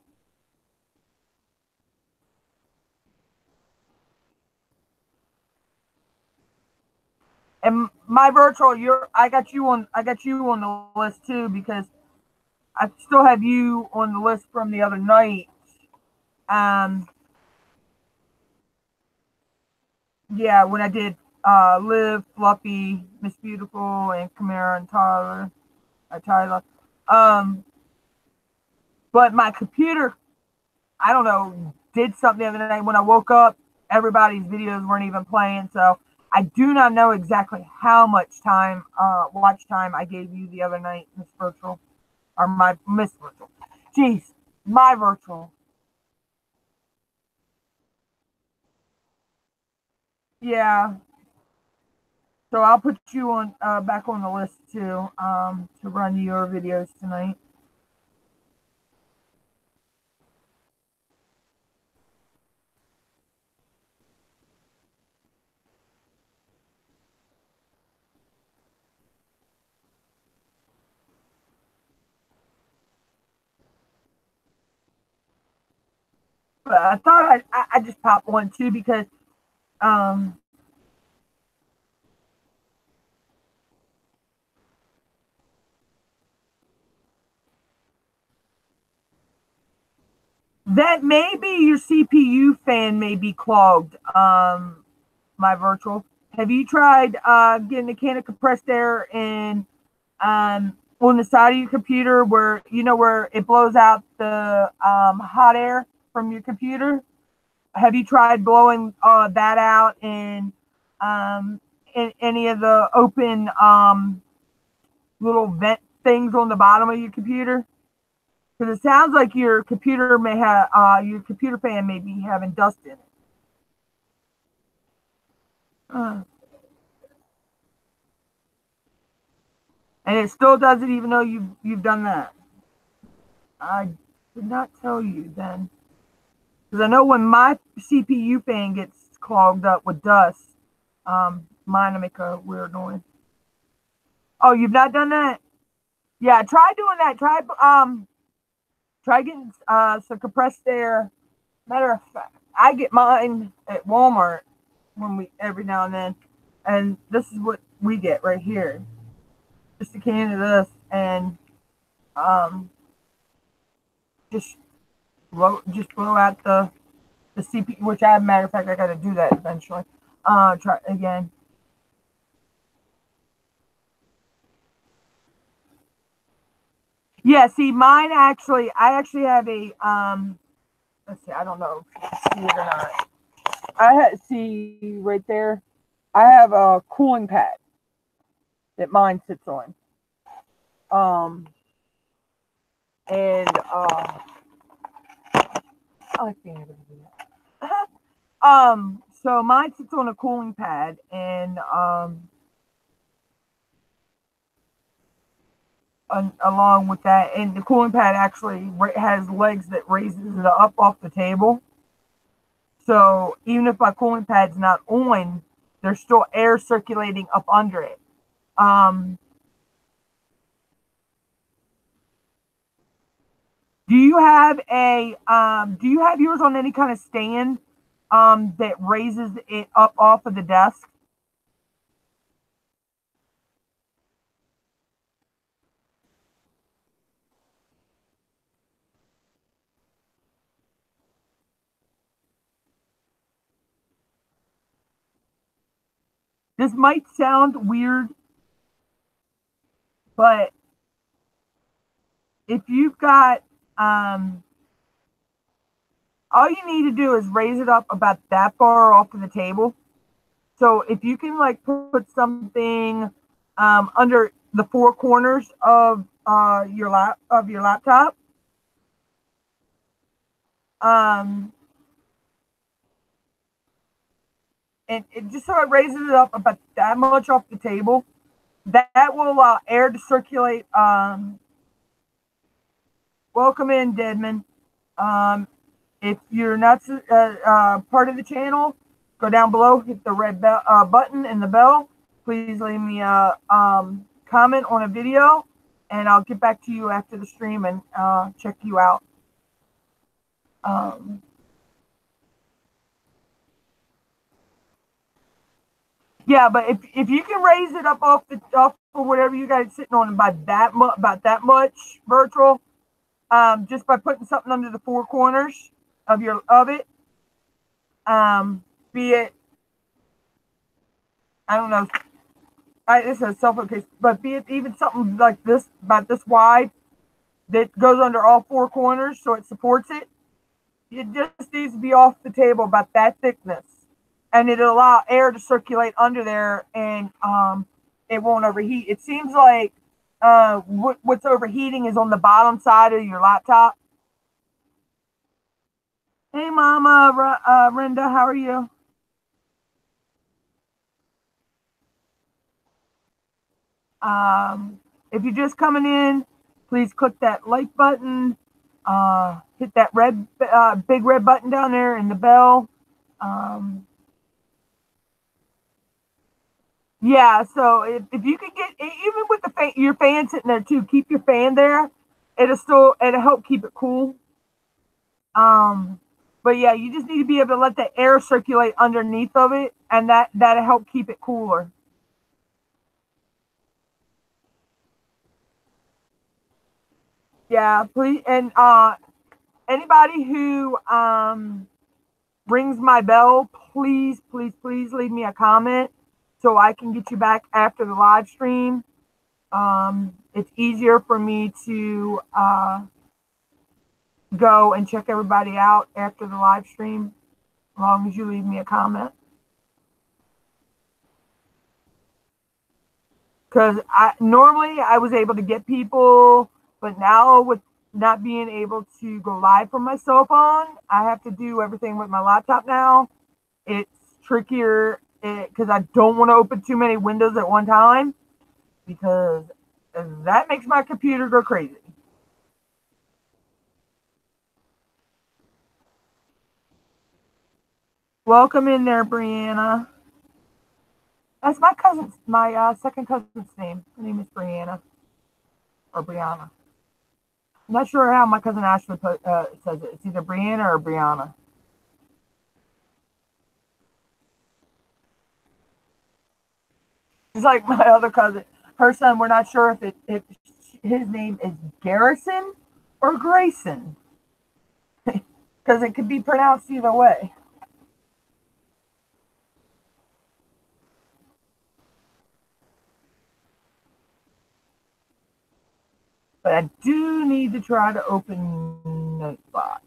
And my virtual, I got you on the list too because I still have you on the list from the other night. Um, yeah, when I did Liv, Fluffy, Miss Beautiful, and Camara and Tyler. Um, but my computer, I don't know, did something the other night. When I woke up, everybody's videos weren't even playing. So I do not know exactly how much time, watch time I gave you the other night, Miss Virtual, or my Miss Virtual. Jeez, my virtual. Yeah. So I'll put you on back on the list too, to run your videos tonight. But I thought I just popped one too because um, that maybe your CPU fan may be clogged. My virtual. Have you tried getting a can of compressed air in on the side of your computer where you know where it blows out the hot air from your computer? Have you tried blowing that out um, in any of the open little vent things on the bottom of your computer? Because it sounds like your computer may have your computer fan may be having dust in it. Uh, and it still does it even though you've done that. I did not tell you then. Because I know when my CPU fan gets clogged up with dust, mine will make a weird noise. Oh, you've not done that? Yeah, try doing that. Try getting some compressed air. Matter of fact, I get mine at Walmart when we every now and then, and this is what we get right here. Just a can of this, and um, just blow out the CP, which I, matter of fact, I got to do that eventually. Try again. Yeah, see, I actually have a let's see, I don't know if you can see it or not. See right there. I have a cooling pad that mine sits on. Um, and I can't even do that. So mine sits on a cooling pad, and along with that. And the cooling pad actually has legs that raises it up off the table. So even if my cooling pad's not on, there's still air circulating up under it. Do you have yours on any kind of stand that raises it up off of the desk? This might sound weird, but if you've got all you need to do is raise it up about that far off of the table. So if you can like put something under the four corners of your laptop, and it just sort of raises it up about that much off the table. That will allow air to circulate. Welcome in, Deadman. If you're not part of the channel, go down below, hit the red button and the bell. Please leave me a comment on a video, and I'll get back to you after the stream and check you out. Yeah, but if you can raise it up off for whatever you guys sitting on about that much virtual, just by putting something under the four corners of it, be it, I don't know, this is a cell phone case, but be it even something like this, about this wide, that goes under all four corners so it supports it. It just needs to be off the table about that thickness, and it'll allow air to circulate under there, and it won't overheat. It seems like what's overheating is on the bottom side of your laptop. Hey, Mama, Renda, how are you? If you're just coming in, please click that like button. Hit that big red button down there and the bell. Yeah, so if you could get, even with your fan sitting there too, keep your fan there. It'll help keep it cool. But yeah, you just need to be able to let the air circulate underneath of it, and that'll help keep it cooler. Yeah, please, and anybody who rings my bell, please leave me a comment so I can get you back after the live stream. It's easier for me to go and check everybody out after the live stream, as long as you leave me a comment. Because normally I was able to get people, but now with not being able to go live from my cell phone, I have to do everything with my laptop now. It's trickier because I don't want to open too many windows at one time, because that makes my computer go crazy. Welcome in there, Brianna. That's my second cousin's name. Her name is Brianna, or Brianna. I'm not sure how my cousin Ashley says it. It's either Brianna or Brianna. It's like my other cousin. Her son, we're not sure if his name is Garrison or Grayson, because it could be pronounced either way. But I do need to try to open Notebot.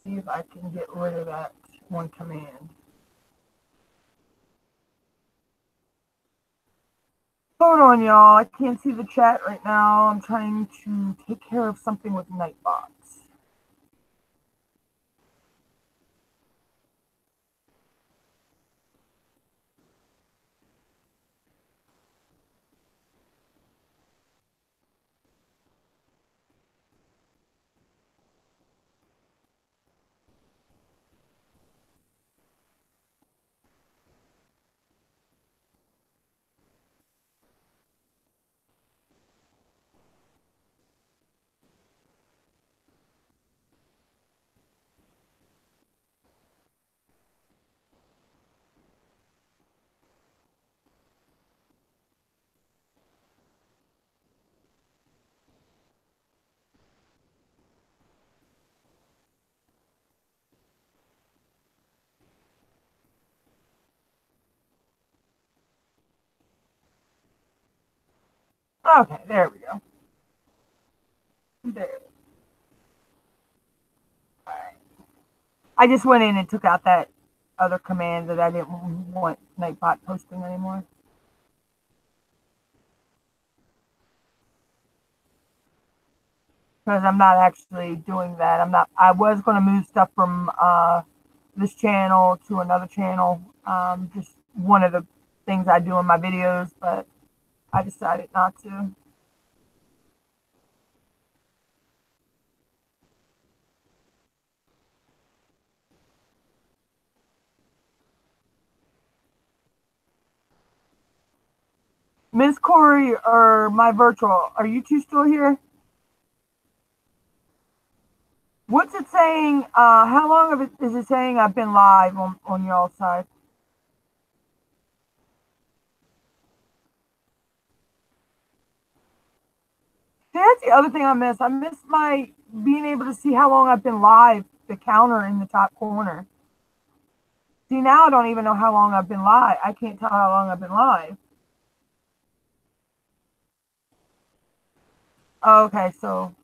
See if I can get rid of that one command. Hold on, y'all. I can't see the chat right now. I'm trying to take care of something with Nightbot. Okay, there we go. There. All right. I just went in and took out that other command that I didn't want Nightbot posting anymore. Because I'm not actually doing that. I was going to move stuff from this channel to another channel. Just one of the things I do in my videos, but I decided not to. Miss Corey or my virtual, are you two still here? What's it saying? How long of it is it saying I've been live on y'all's side? See, that's the other thing I miss. I miss my being able to see how long I've been live, the counter in the top corner. See, now I don't even know how long I've been live. I can't tell how long I've been live. Okay, so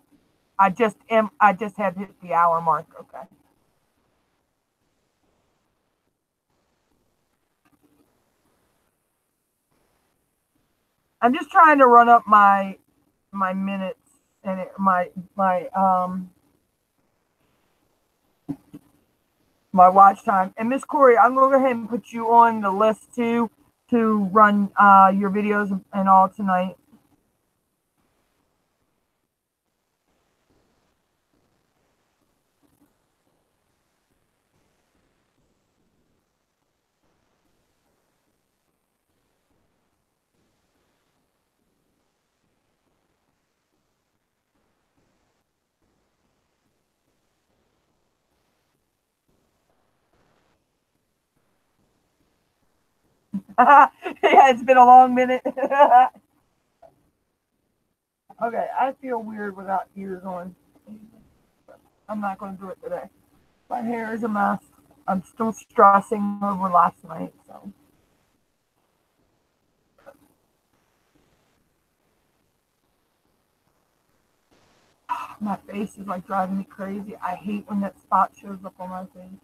I just have hit the hour mark. Okay. I'm just trying to run up my minutes and my watch time. And Miss Corey, I'm going to go ahead and put you on the list too to run your videos and all tonight. Yeah, it's been a long minute. Okay, I feel weird without ears on. I'm not going to do it today. My hair is a mess. I'm still stressing over last night, so. My face is like driving me crazy. I hate when that spot shows up on my face.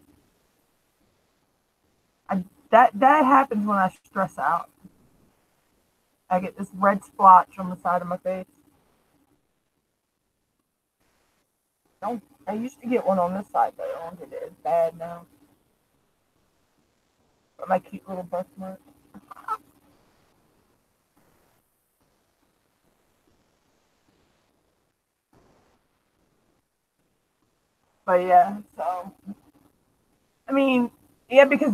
That happens when I stress out. I get this red splotch on the side of my face. Don't I used to get one on this side, but I don't get it as bad now. But my cute little birthmark. But yeah, so I mean, yeah, because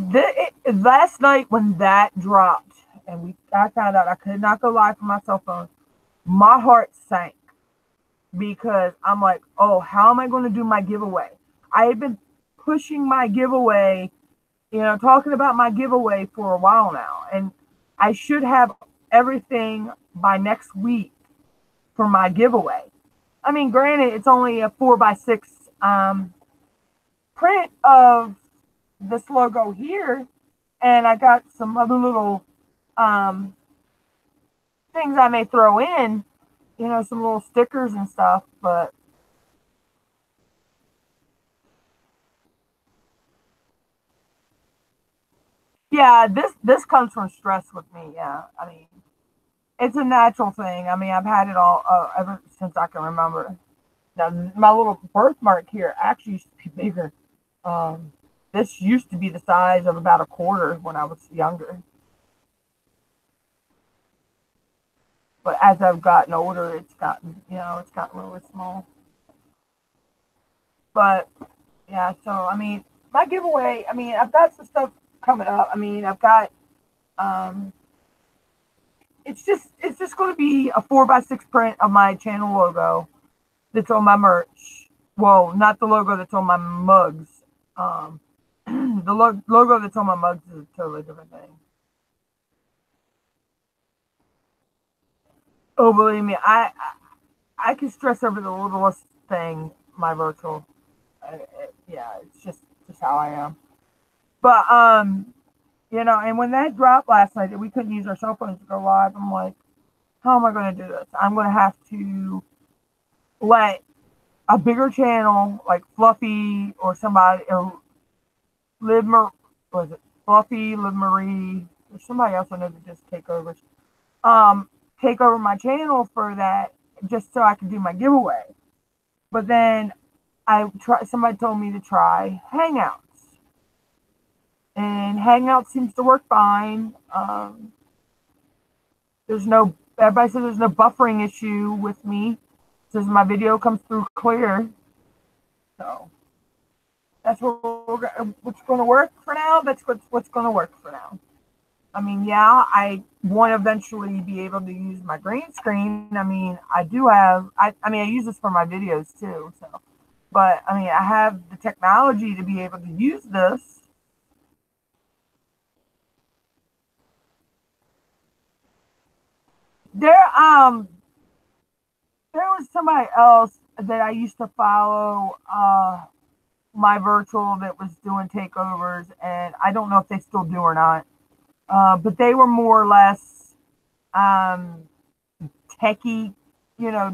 last night when that dropped and I found out I could not go live from my cell phone, my heart sank because I'm like, oh, how am I going to do my giveaway? I had been pushing my giveaway, talking about my giveaway for a while now, and I should have everything by next week for my giveaway. I mean, granted, it's only a 4x6 print of this logo here, and I got some other little things I may throw in, some little stickers and stuff, but yeah, this comes from stress with me. Yeah, I mean, it's a natural thing. I mean, I've had it all ever since I can remember. Now, my little birthmark here actually used to be bigger. This used to be the size of about a quarter when I was younger. But as I've gotten older, it's gotten really small. But yeah, so I mean, my giveaway. I mean, I've got some stuff coming up. I mean, I've got it's just going to be a 4x6 print of my channel logo that's on my merch. Well, not the logo that's on my mugs. The logo that's on my mugs is a totally different thing. Oh, believe me, I can stress over the littlest thing. My virtual, yeah, it's just how I am. But and when that dropped last night that we couldn't use our cell phones to go live, I'm like, how am I going to do this? I'm going to have to let a bigger channel like Fluffy or somebody, or was it Fluffy, Liv Marie, or somebody else I know that just take over my channel for that, just so I can do my giveaway. But then somebody told me to try Hangouts, and Hangouts seems to work fine. Everybody says there's no buffering issue with me. It says my video comes through clear. So that's what's going to work for now. That's what's going to work for now. I mean, yeah, I want to eventually be able to use my green screen. I mean, I use this for my videos too. So, but I mean, I have the technology to be able to use this. There was somebody else that I used to follow, my virtual, that was doing takeovers, and I don't know if they still do or not. But they were more or less techie,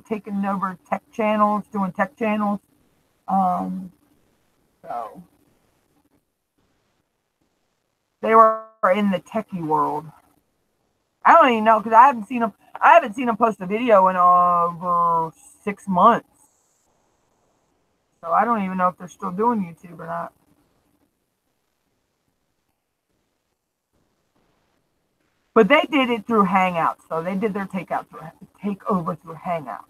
taking over tech channels, doing tech channels. So they were in the techie world. I don't even know, because I haven't seen them. I haven't seen them post a video in over 6 months. So I don't even know if they're still doing YouTube or not. But they did it through Hangouts, so they did their takeover through Hangouts.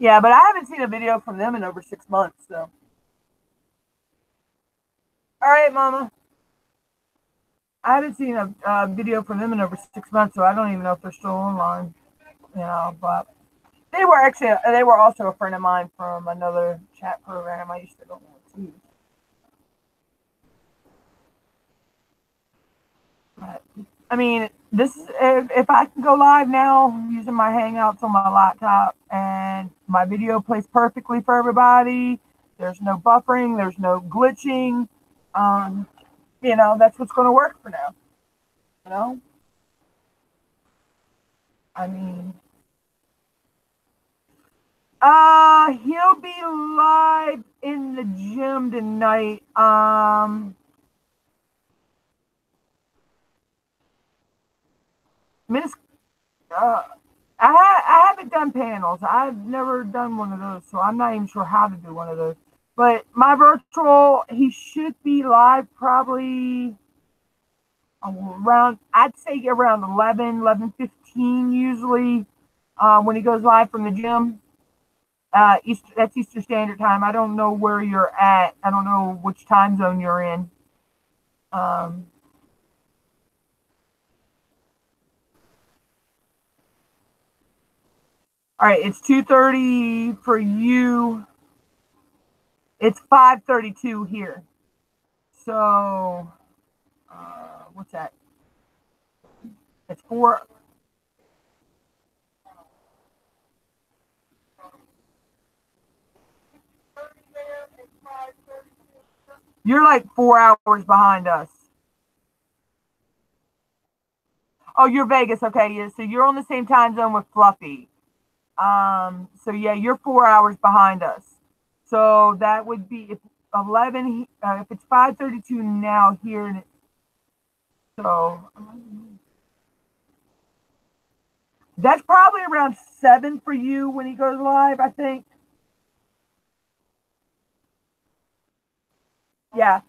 Yeah, but I haven't seen a video from them in over 6 months. So, all right, Mama. I haven't seen a video from them in over 6 months, so I don't even know if they're still online. But they were also a friend of mine from another chat program I used to go on too. But, I mean, if I can go live now using my Hangouts on my laptop, and my video plays perfectly for everybody. There's no buffering. There's no glitching. That's what's going to work for now. You know, I mean, he'll be live in the gym tonight. Miss, I haven't done panels. I've never done one of those, so I'm not even sure how to do one of those. But my virtual, he should be live probably I'd say around 11:15 usually, when he goes live from the gym. That's Eastern Standard Time. I don't know where you're at. I don't know which time zone you're in. All right, it's 2:30 for you. It's 5:32 here. So, what's that? It's 4. You're like 4 hours behind us. Oh, you're Vegas. Okay, yeah. So you're on the same time zone with Fluffy. So yeah, you're 4 hours behind us. So that would be if it's 5:32 now here. So that's probably around 7 for you when he goes live, I think. Yeah.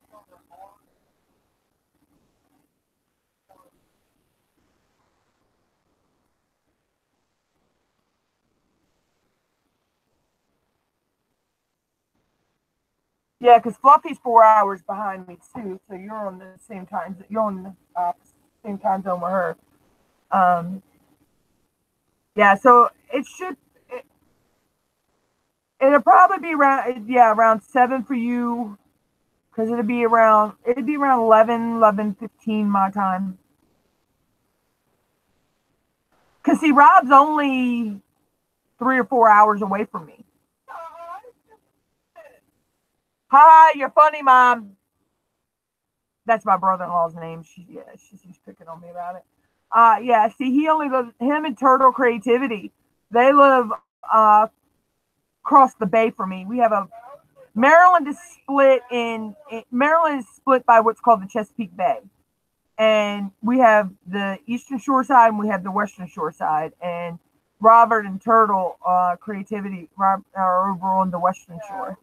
Yeah, because Fluffy's 4 hours behind me too, so you're on the same time. You're on the same time zone with her. Yeah, so it'll probably be around 7 for you, because it'd be around 11:15 my time. Because see, Rob's only 3 or 4 hours away from me. Hi, you're funny, Mom. That's my brother-in-law's name. She's picking on me about it. Yeah, see, he only lives, him and Turtle Creativity, they live across the bay from me. We have a, Maryland is split by what's called the Chesapeake Bay. And we have the Eastern Shore side and we have the Western Shore side. And Robert and Turtle Creativity are over on the Western Shore.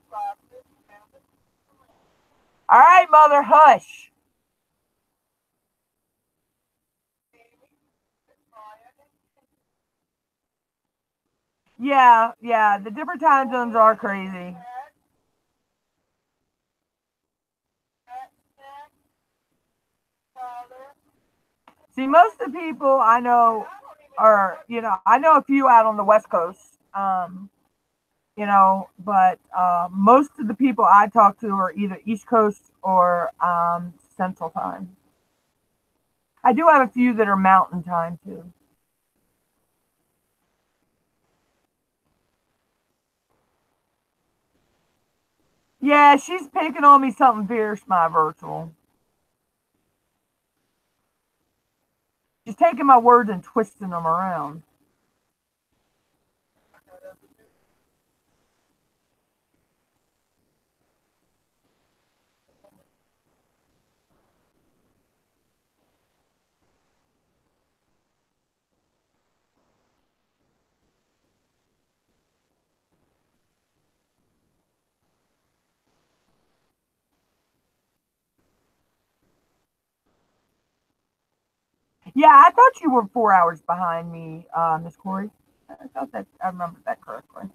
All right, Mother, hush. Yeah, the different time zones are crazy. See, most of the people I know are, I know a few out on the West Coast, but most of the people I talk to are either East Coast or Central Time. I do have a few that are Mountain Time too. Yeah, she's picking on me something fierce, my virtual. She's taking my words and twisting them around. Yeah, I thought you were 4 hours behind me, Miss Corey. I thought that I remembered that correctly.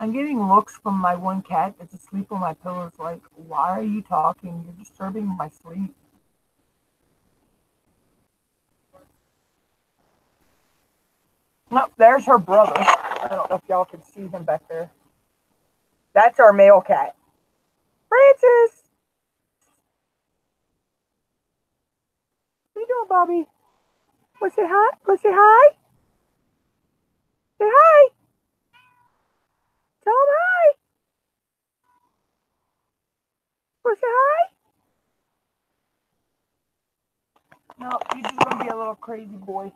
I'm getting looks from my one cat that's asleep on my pillows like, why are you talking? You're disturbing my sleep. Nope, there's her brother. I don't know if y'all can see him back there. That's our male cat. Francis! What are you doing, Bobby? Want to say hi? Want to say hi? Say hi! Tell him hi! Want to say hi? No, you're just going to be a little crazy boy.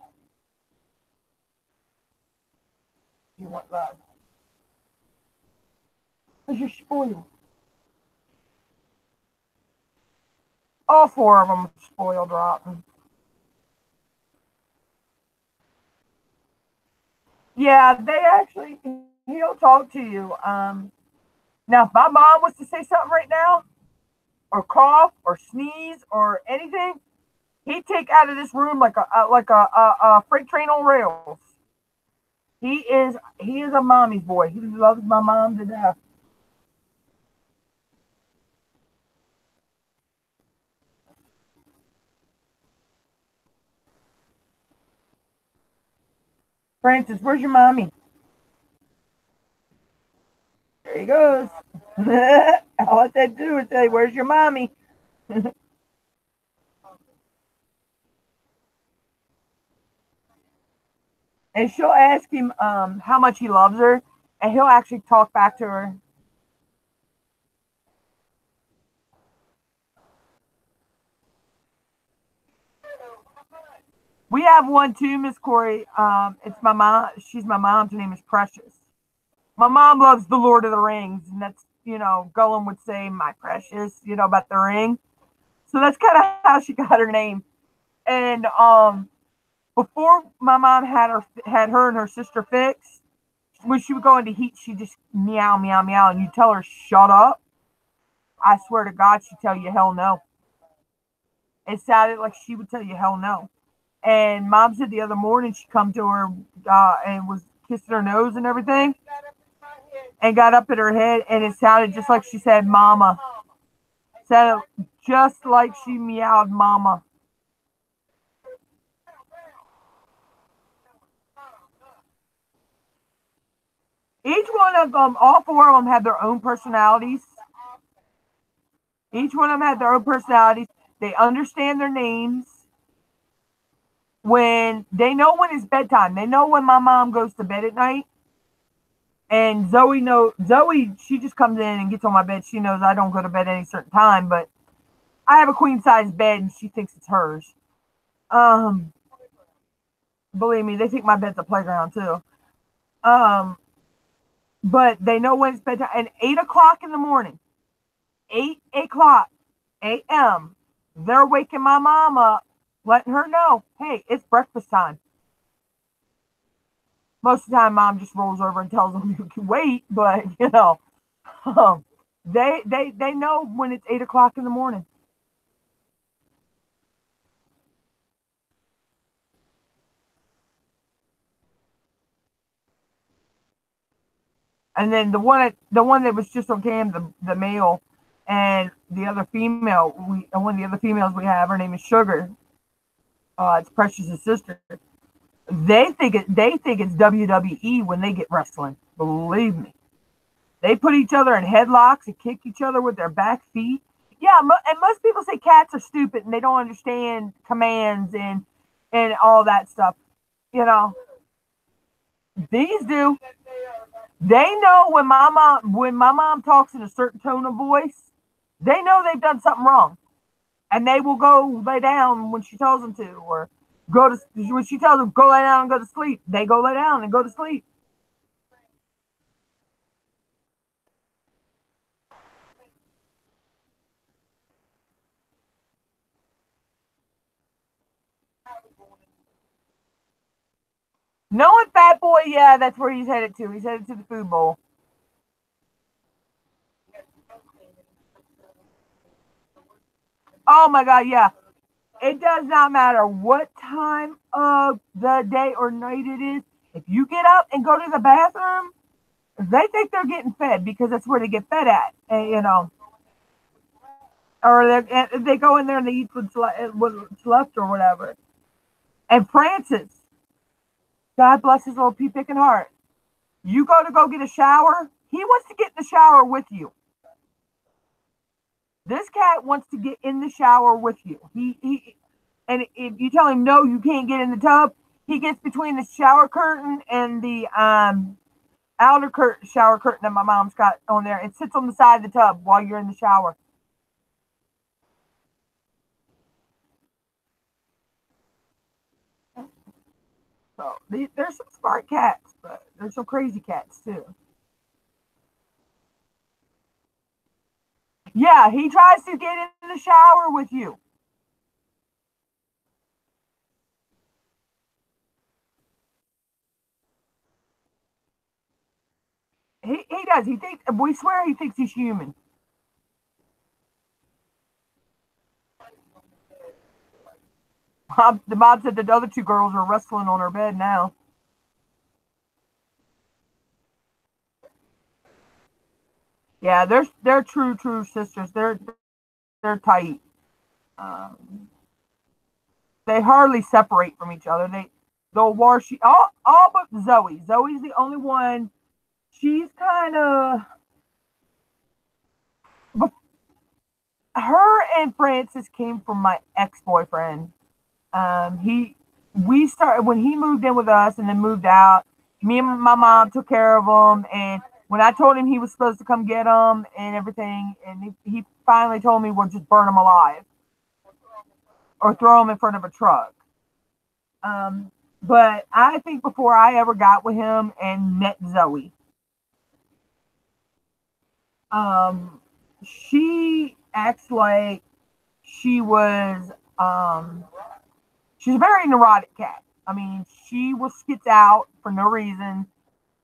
You want love. Because you're spoiled. All four of them are spoiled rotten. Yeah, they actually, he'll talk to you. Now, if my mom was to say something right now, or cough, or sneeze, or anything, he'd take out of this room like a freight train on rails. He is a mommy's boy. He loves my mom to death. Francis, where's your mommy? There he goes. All that do is say, "Where's your mommy?" And she'll ask him how much he loves her, and he'll actually talk back to her. We have one too, Miss Corey. It's my mom. She's my mom's name is Precious. My mom loves the Lord of the Rings, and that's Gollum would say, "My precious," about the ring. So that's kind of how she got her name. And before my mom had her and her sister fixed, when she would go into heat, she just meow meow meow, and you tell her shut up. I swear to God, she'd tell you hell no. It sounded like she would tell you hell no. And mom said the other morning she come to her and was kissing her nose and everything, and got up at her head, and it sounded just like she said "mama." Sounded just like she meowed "mama." Each one of them, all four of them, had their own personalities. Each one of them had their own personalities. They understand their names. when they know when it's bedtime. They know when my mom goes to bed at night. And Zoe, she just comes in and gets on my bed. She knows I don't go to bed at any certain time, but I have a queen size bed and she thinks it's hers. Believe me, they think my bed's a playground too. But they know when it's bedtime. And 8 o'clock in the morning, 8 o'clock a.m., they're waking my mom up, letting her know, hey, it's breakfast time. Most of the time, mom just rolls over and tells them you can wait, but they know when it's 8 o'clock in the morning. And then the one that was just on cam, the male, and the other female, one of the other females we have, her name is Sugar. It's Precious's sister. They think it's WWE when they get wrestling. Believe me, they put each other in headlocks and kick each other with their back feet. Yeah, and most people say cats are stupid and they don't understand commands and all that stuff. These do. They know when my mom talks in a certain tone of voice, they know they've done something wrong, and they will go lay down when she tells them to, or when she tells them go lay down and go to sleep. They go lay down and go to sleep. Knowing Fat Boy, yeah, that's where he's headed to. He's headed to the food bowl. Oh my God, yeah. It does not matter what time of the day or night it is. If you get up and go to the bathroom, they think they're getting fed because that's where they get fed at. And, or they go in there and they eat what's left or whatever. And Francis, God bless his little pea picking heart. You go get a shower. He wants to get in the shower with you. This cat wants to get in the shower with you. And if you tell him no, you can't get in the tub, he gets between the shower curtain and the outer shower curtain that my mom's got on there and sits on the side of the tub while you're in the shower. So there's some smart cats, but there's some crazy cats too. Yeah, he tries to get in the shower with you. He does. We swear he thinks he's human. The mom said that the other two girls are wrestling on her bed now. Yeah, they're true sisters. They're tight. Um, they hardly separate from each other. They'll wash all but Zoe. Zoe's the only one. She's kind of her and Francis came from my ex-boyfriend. We started when he moved in with us and then moved out. Me and my mom took care of him, and when I told him he was supposed to come get him and everything, and he finally told me we'll just burn him alive or throw him in front of a truck. But I think before I ever got with him and met Zoe, she acts like she was she's a very neurotic cat. I mean, she will skits out for no reason.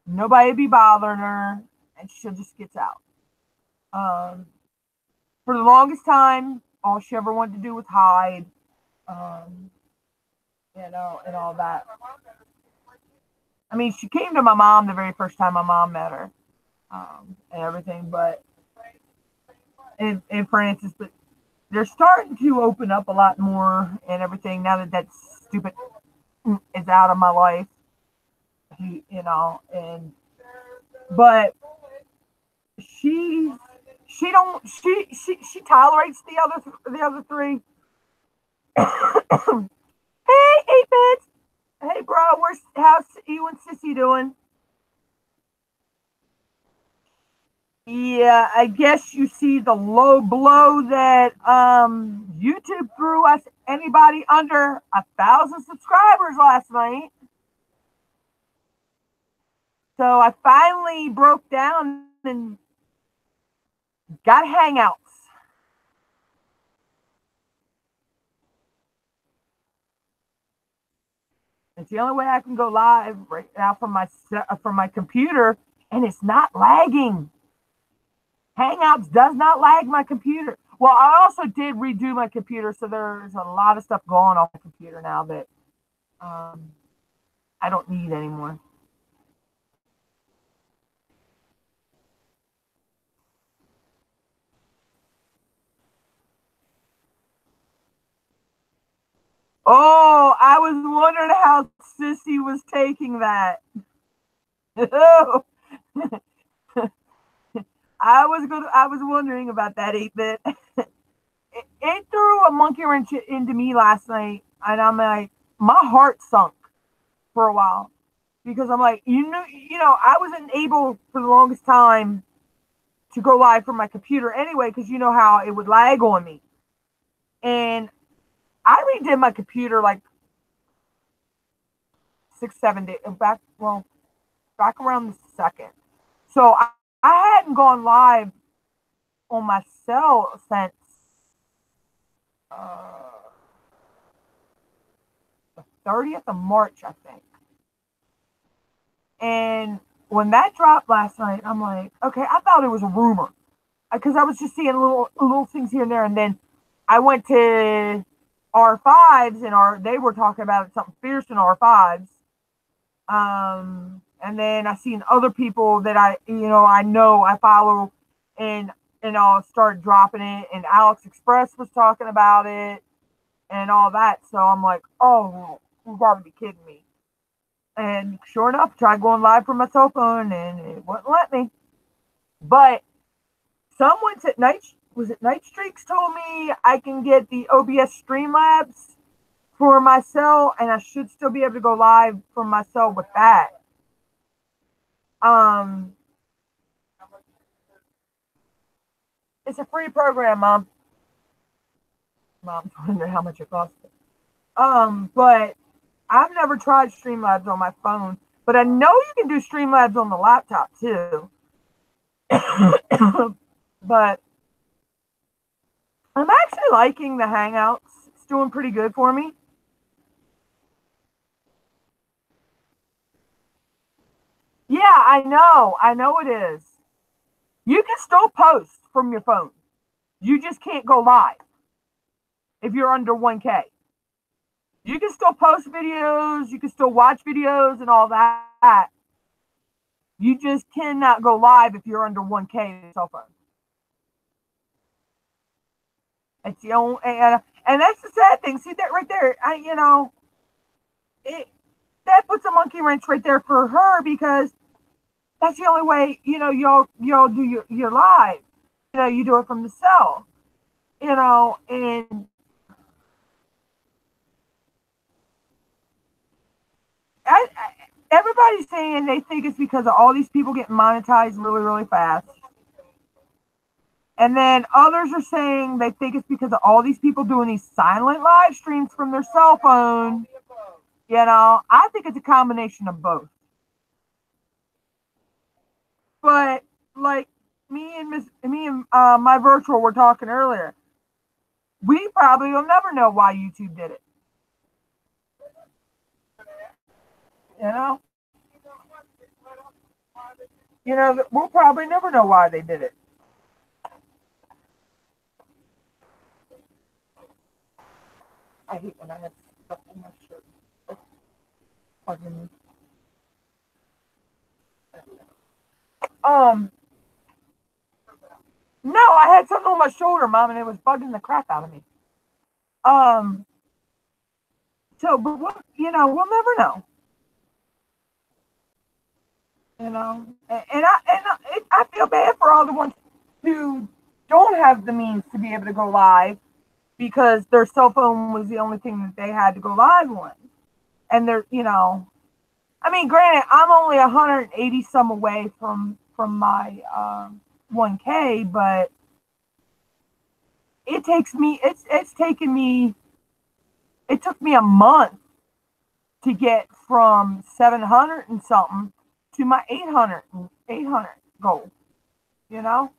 Nobody be bothering her, and she'll just skits out. Um, for the longest time, all she ever wanted to do was hide, um, and all that. I mean, she came to my mom the very first time my mom met her, and everything, but and Francis, but they're starting to open up a lot more and everything now that stupid is out of my life. And but she tolerates the other three. Hey, 8-bits. Hey, bro, how's you and Sissy doing? Yeah, I guess you see the low blow that YouTube threw us. Anybody under 1,000 subscribers last night. So I finally broke down and got Hangouts. It's the only way I can go live right now from my computer, and it's not lagging. Hangouts does not lag my computer. Well, I also did redo my computer, so there's a lot of stuff going on my computer now that I don't need anymore. Oh, I was wondering how Sissy was taking that. I was wondering about that 8-bit. It threw a monkey wrench into me last night, and I'm like, my heart sunk for a while because I'm like, I wasn't able for the longest time to go live from my computer anyway because you know how it would lag on me, and I redid my computer like 6, 7 days back around the second. So I hadn't gone live on my cell since the 30th of March, I think. And when that dropped last night, I'm like, okay, I thought it was a rumor because I was just seeing little things here and there. And then I went to R5s and they were talking about something fierce in R5s. And then I seen other people that I know I follow, and I'll start dropping it. And Alex Express was talking about it and all that. So I'm like, oh, you gotta be kidding me. And sure enough, tried going live from my cell phone and it wouldn't let me. But someone at Night Streaks told me I can get the OBS Streamlabs for my cell, and I should still be able to go live from my cell with that. It's a free program, Mom. Mom's wondering how much it costs. But I've never tried Streamlabs on my phone, but I know you can do Streamlabs on the laptop too. But I'm actually liking the Hangouts. It's doing pretty good for me. Yeah, I know it is. You can still post from your phone. You just can't go live if you're under 1K. You can still post videos, you can still watch videos and all that. You just cannot go live if you're under 1K cell phone. It's the only, and that's the sad thing. See that right there? That puts a monkey wrench right there for her because that's the only way y'all do your live. You do it from the cell. And everybody's saying they think it's because of all these people getting monetized really, really fast. And then others are saying they think it's because of all these people doing these silent live streams from their cell phone. I think it's a combination of both. But like me and my virtual were talking earlier, we probably will never know why YouTube did it. We'll probably never know why they did it. I hate when I have stuff on my shirt. Pardon me. No, I had something on my shoulder, Mom, and it was bugging the crap out of me. But we'll never know. And I feel bad for all the ones who don't have the means to be able to go live, because their cell phone was the only thing that they had to go live on. And they're, I mean, granted, I'm only 180 some away from my 1K, but it took me a month to get from 700 and something to my 800 goal, you know?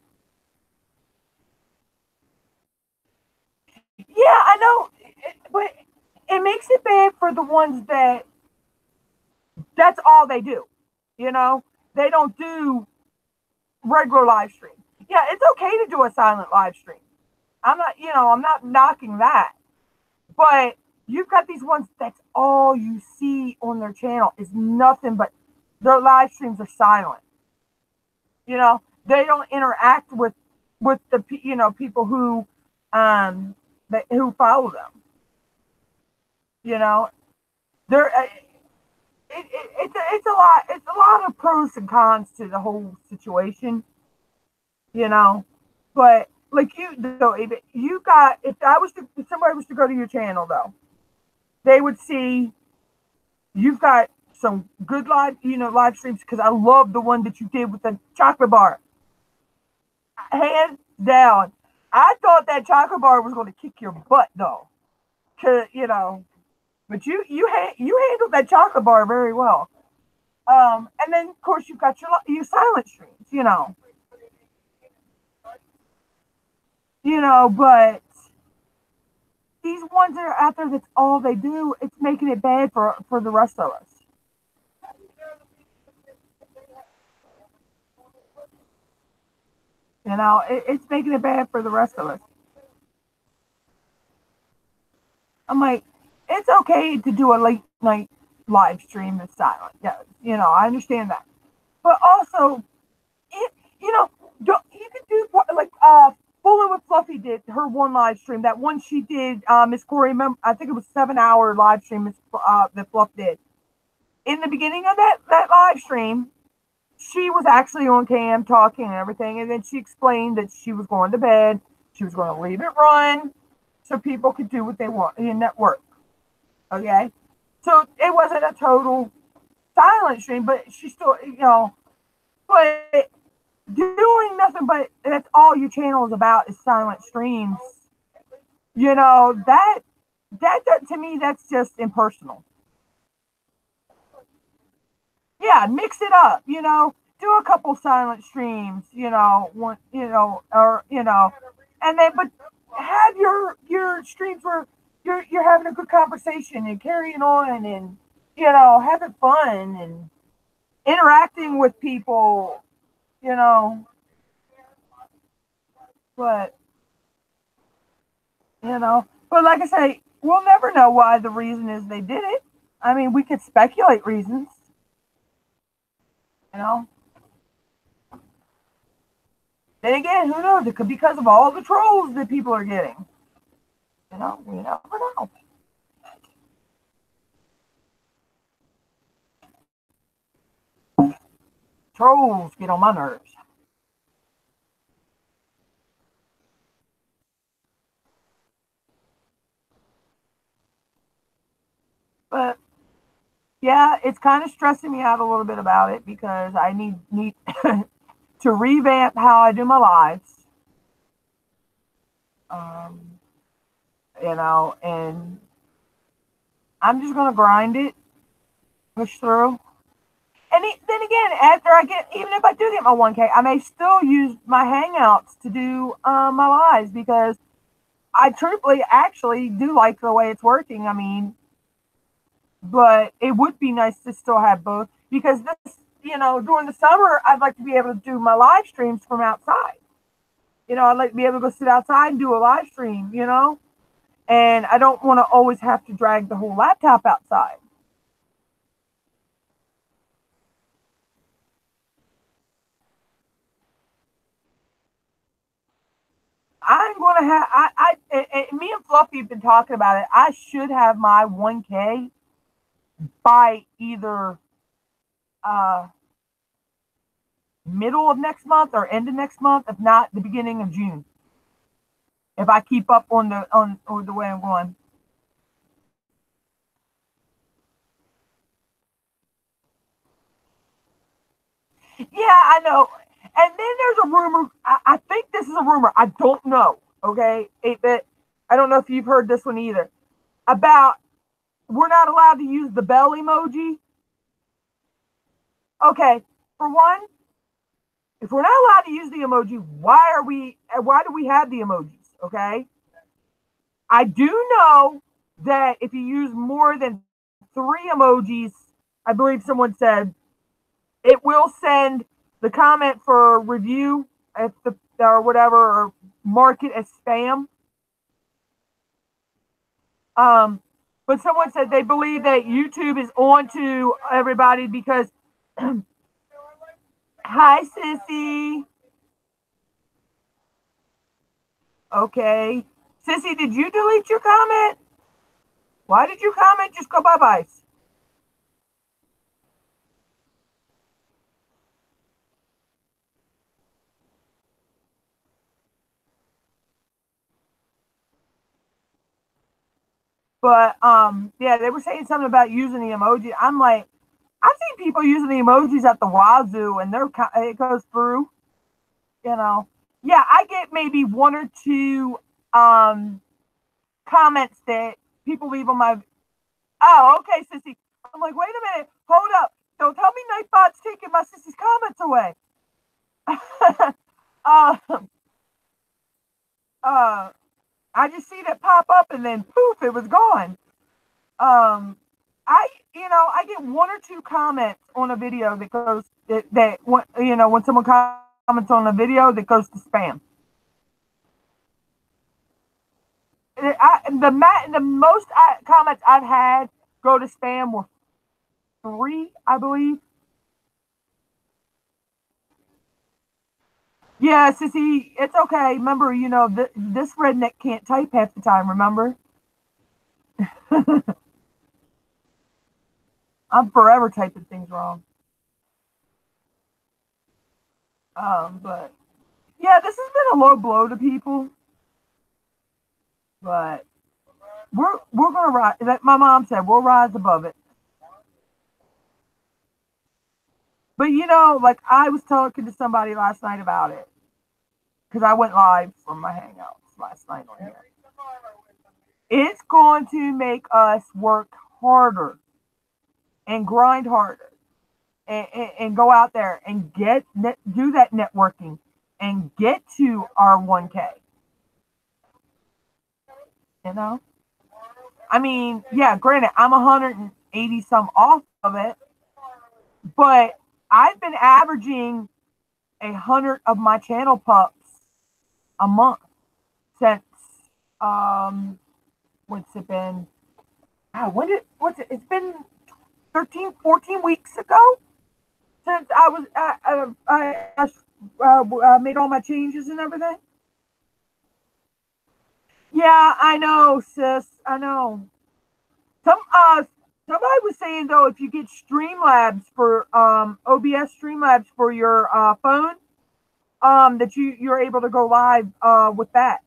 Yeah, I know, but it makes it bad for the ones that's all they do, you know? They don't do regular live stream. Yeah, it's okay to do a silent live stream. I'm not knocking that. But you've got these ones that's all you see on their channel is nothing but their live streams are silent. They don't interact with the people who follow them. They're it's a lot of pros and cons to the whole situation. But like if somebody was to go to your channel though, they would see you've got some good live streams, because I love the one that you did with the chocolate bar. Hands down, I thought that chocolate bar was going to kick your butt though, but you handled that chocolate bar very well. And then of course you've got your silent streams, but these ones that are out there, that's all they do. It's making it bad for the rest of us. It's making it bad for the rest of us. I'm like, it's okay to do a late night live stream that's silent. Yeah, I understand that. But also, you can do like Fooling with Fluffy did her one live stream. That one she did, Miss Corey, I think it was 7-hour live stream that Fluff did. In the beginning of that live stream, she was actually on cam talking and everything, and then she explained that she was going to bed. She was going to leave it run so people could do what they want in network. Okay? So it wasn't a total silent stream, but she still, but doing nothing but that's all your channel is about is silent streams. That to me, that's just impersonal. Yeah, mix it up, do a couple silent streams, one, and then, but have your streams where you're having a good conversation and carrying on and, having fun and interacting with people, but, but like I say, we'll never know why the reason is they did it. I mean, we could speculate reasons. Then again, who knows? It could be because of all the trolls that people are getting. We never know. Trolls get on my nerves. But yeah, it's kind of stressing me out a little bit about it, because I need to revamp how I do my lives. And I'm just gonna grind it, push through. And then again, even if I do get my 1K, I may still use my Hangouts to do my lives, because I truthfully actually do like the way it's working. I mean, but it would be nice to still have both, because during the summer, I'd like to be able to do my live streams from outside. I'd like to be able to go sit outside and do a live stream, and I don't want to always have to drag the whole laptop outside. I'm going to have, me and Fluffy have been talking about it. I should have my 1K by either middle of next month or end of next month, if not the beginning of June. if I keep up on the way I'm going. Yeah, I know. And then there's a rumor. I think this is a rumor. I don't know. Okay, but I don't know if you've heard this one either. About we're not allowed to use the bell emoji. Okay, for one, if we're not allowed to use the emoji, why are we? Why do we have the emojis? Okay, I do know that if you use more than 3 emojis, I believe someone said it will send the comment for review if the or whatever or mark it as spam. Um, but someone said they believe that YouTube is on to everybody because hi sissy. Okay. Sissy, did you delete your comment? Why did you comment? Just go bye-bye. But yeah, they were saying something about using the emoji. I'm like, I've seen people using the emojis at the wazoo, and it goes through. You know, yeah, I get maybe 1 or 2 um comments that people leave on my. Oh, okay, sissy. I'm like, wait a minute, hold up. Don't tell me Nightbot's taking my sissy's comments away. uh, uh, I just see that pop up and then poof, it was gone. Um, I get 1 or 2 comments on a video that goes when someone comments on a video that goes to spam. The most comments I've had go to spam were 3, I believe. Yeah, sissy, it's okay. Remember, this redneck can't type half the time. Remember, I'm forever typing things wrong. But yeah, this has been a low blow to people, but we're gonna rise. Like my mom said, we'll rise above it. But like I was talking to somebody last night about it because I went live from my Hangouts last night on here. It's going to make us work harder and grind harder and go out there and do that networking and get to our 1K. You know, I mean, yeah, granted, I'm 180 some off of it, but I've been averaging 100 of my channel pups a month since what's it been? It's been 13, 14 weeks ago since I made all my changes and everything. Yeah, I know, sis. I know. Somebody was saying though, if you get Streamlabs for OBS Streamlabs for your phone, that you're able to go live with that.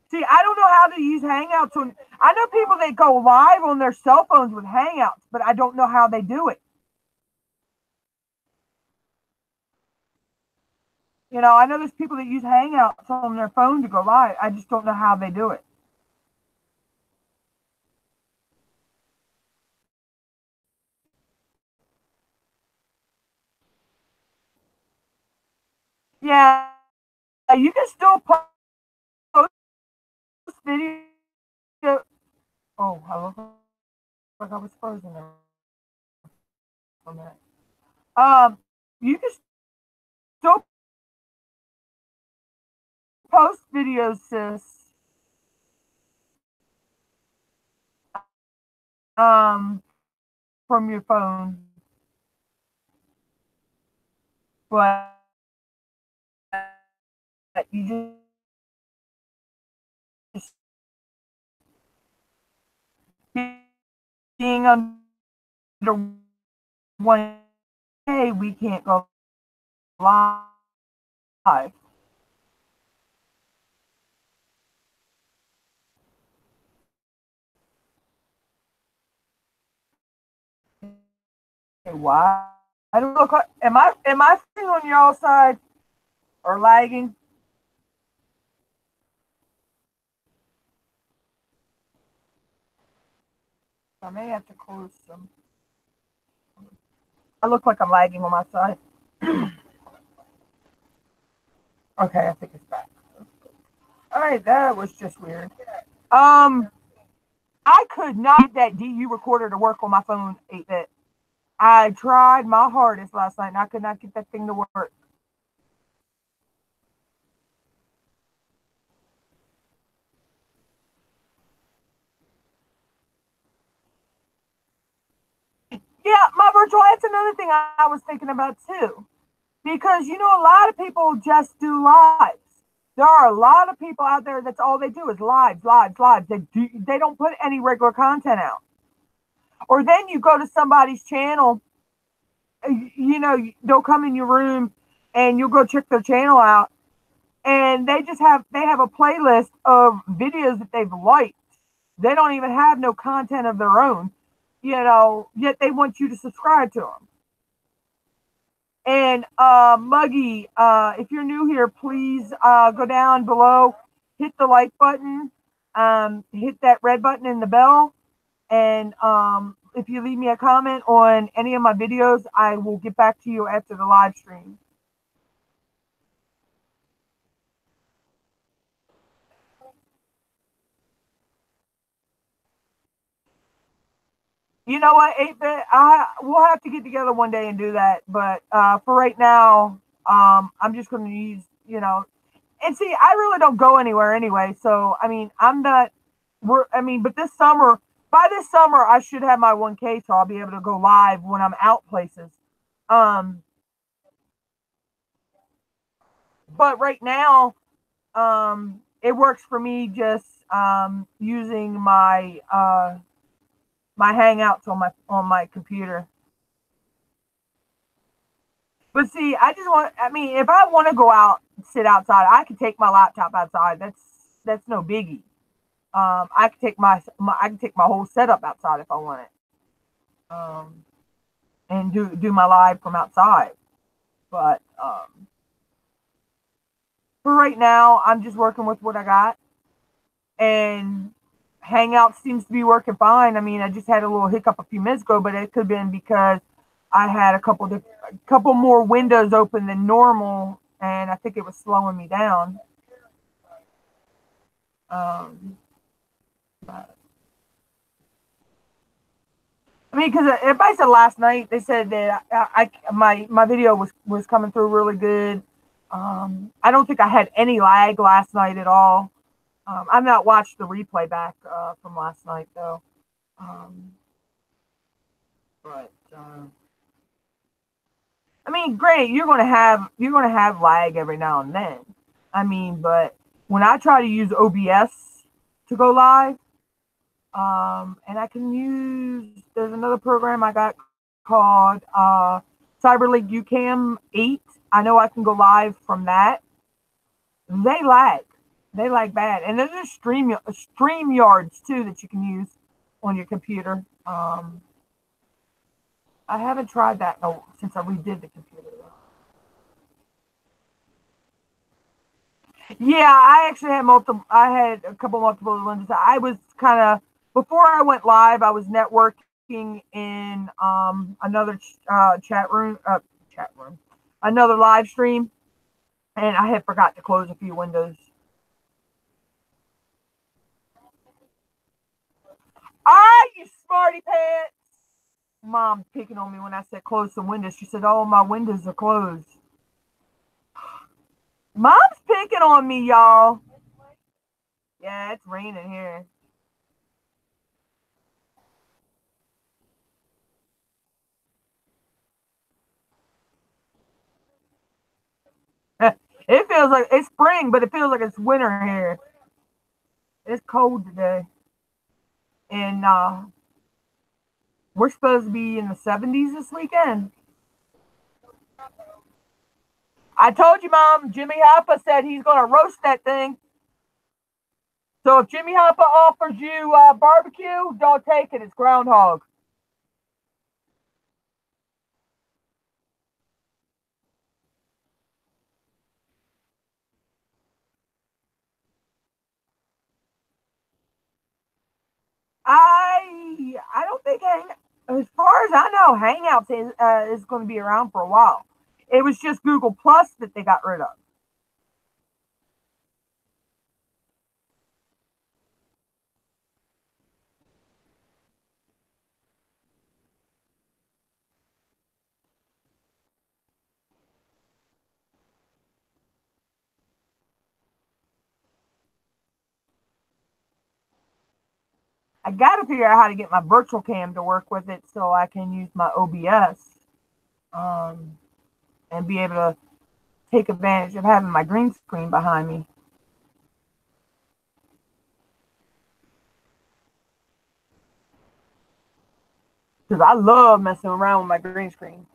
See, I don't know how to use Hangouts I know people that go live on their cell phones with Hangouts, but I don't know how they do it. I know there's people that use Hangouts on their phone to go live. I just don't know how they do it. Yeah, you can still post video. Oh, I look like I was frozen there for a minute. You can still post videos, sis. Um, from your phone, but you just being under 1K, we can't go live. Why? I don't look like, am I sitting on y'all side or lagging? I may have to close some. I look like I'm lagging on my side. Okay, I think it's back. All right, that was just weird. Um, I could not get that DU recorder to work on my phone 8-bit. I tried my hardest last night and I could not get that thing to work. Yeah, my virtual, that's another thing I was thinking about too. Because, a lot of people just do lives. There are a lot of people out there that's all they do is lives, lives, lives. They don't put any regular content out. Or then you go to somebody's channel, they'll come in your room and you'll go check their channel out and they have a playlist of videos that they've liked. They don't even have no content of their own, yet they want you to subscribe to them. And Muggy, if you're new here, please go down below, hit the like button, hit that red button in the bell, and if you leave me a comment on any of my videos, I will get back to you after the live stream. You know what, 8-bit, we'll have to get together one day and do that. But for right now, I'm just going to use, and see, I really don't go anywhere anyway. So, I mean, but by this summer, I should have my 1K, so I'll be able to go live when I'm out places. Um, but right now, it works for me just using my Hangouts on my computer. But see, if I want to go out and sit outside, I can take my laptop outside. That's no biggie. I can take my whole setup outside if I want it, and do my live from outside. But for right now, I'm just working with what I got, and Hangout seems to be working fine. I mean, I just had a little hiccup a few minutes ago, but it could have been because I had a couple more windows open than normal, and I think it was slowing me down. But, I mean, because everybody said last night, they said that my video was coming through really good. I don't think I had any lag last night at all. I've not watched the replay back from last night though. But I mean, great. You're gonna have lag every now and then. I mean, but when I try to use OBS to go live, and I can there's another program I got called CyberLink UCam 8. I know I can go live from that. They lag. They lag bad. And there's just StreamYards too that you can use on your computer. I haven't tried that since I redid the computer. Yeah, I actually had multiple. I had a couple multiple lenses. I was kind of before I went live. I was networking in another chat room, another live stream, and I had forgot to close a few windows. You smarty pants! Mom picking on me when I said close some windows. She said, "Oh, my windows are closed." Mom's picking on me, y'all. Yeah, it's raining here. It feels like it's spring, but it feels like it's winter here. It's cold today. And we're supposed to be in the 70s this weekend. I told you, Mom, Jimmy Hoppa said he's going to roast that thing. So if Jimmy Hoppa offers you barbecue, don't take it. It's groundhog. as far as I know, Hangouts is going to be around for a while. It was just Google Plus that they got rid of. I got to figure out how to get my virtual cam to work with it so I can use my OBS um, and be able to take advantage of having my green screen behind me. Because I love messing around with my green screen.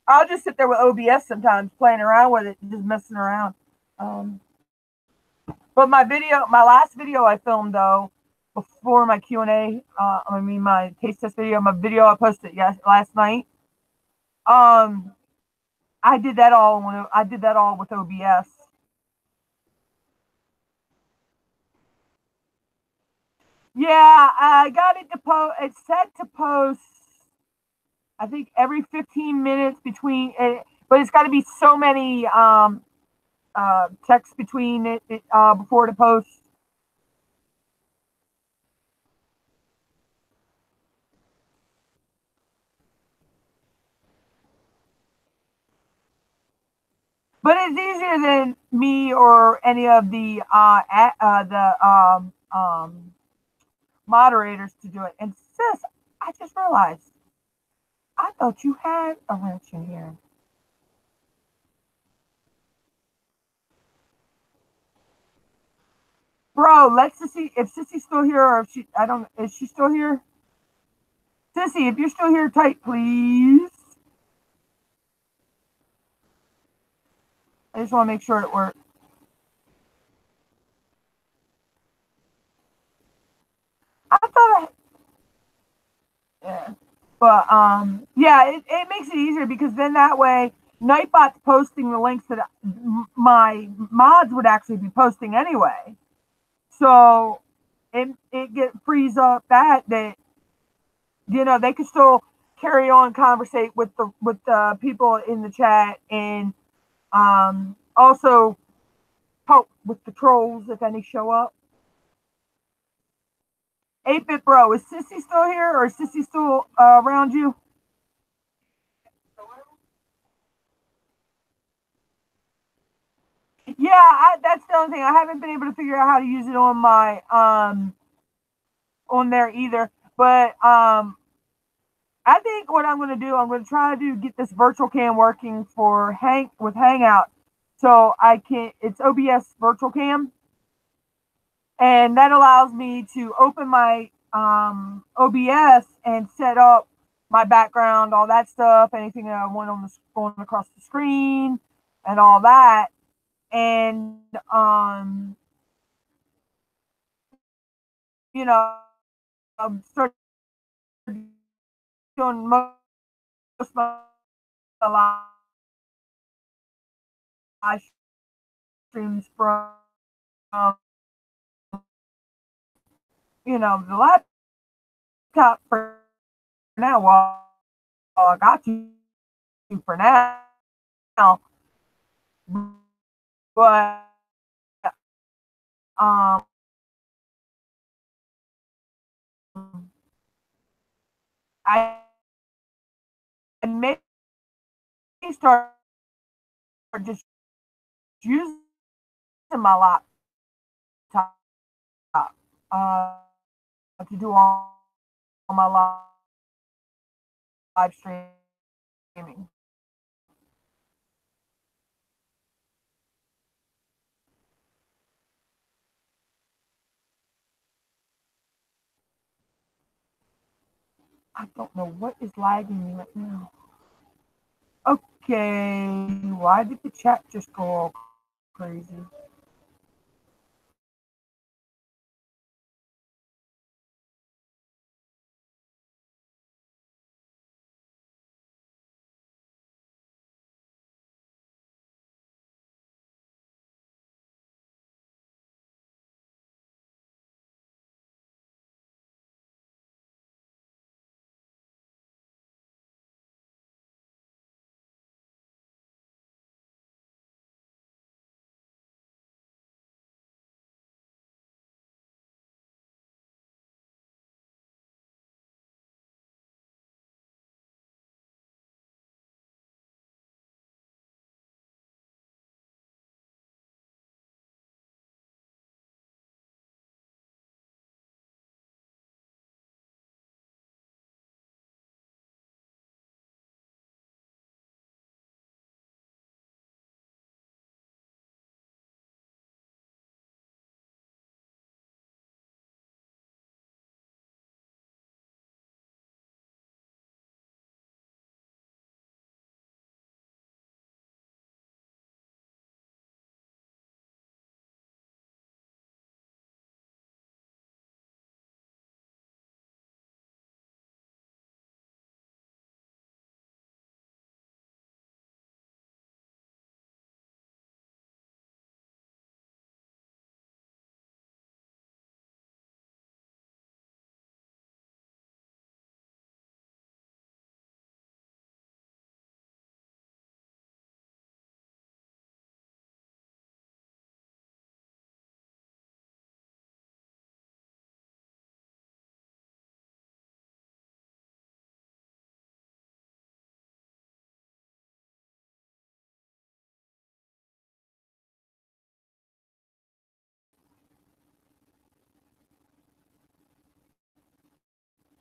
I'll just sit there with OBS sometimes, playing around with it, just messing around. Um, but my last video I filmed though, before my Q&A, my taste test video, my video I posted last night. I did that all with OBS. Yeah, I got it to post. It's set to post, I think, every 15 minutes between it, but it's got to be so many text between it before the post. But it's easier than me or any of the moderators to do it. And sis, I just realized, I thought you had a wrench in here. Bro, let's just see if Sissy's still here, or if is she still here? Sissy, if you're still here, type please. I just want to make sure it works. I thought yeah. But yeah, it makes it easier because then that way Nightbot's posting the links that my mods would actually be posting anyway. So it frees up that they can still carry on conversate with the people in the chat, and also help with the trolls if any show up. 8-Bit Bro, is Sissy still here, or is Sissy still around you? Yeah, that's the only thing. I haven't been able to figure out how to use it on my on there either. But I think what I'm going to do, I'm going to try to get this virtual cam working for Hangout, so I can. It's OBS virtual cam, and that allows me to open my OBS and set up my background, all that stuff, anything that I want going across the screen, and all that, and you know, start doing most of my live streams from the laptop for now. Well, I got you for now, but um, I may start just using my laptop to do all my live streaming. I don't know what is lagging me right now. Okay, why did the chat just go all crazy?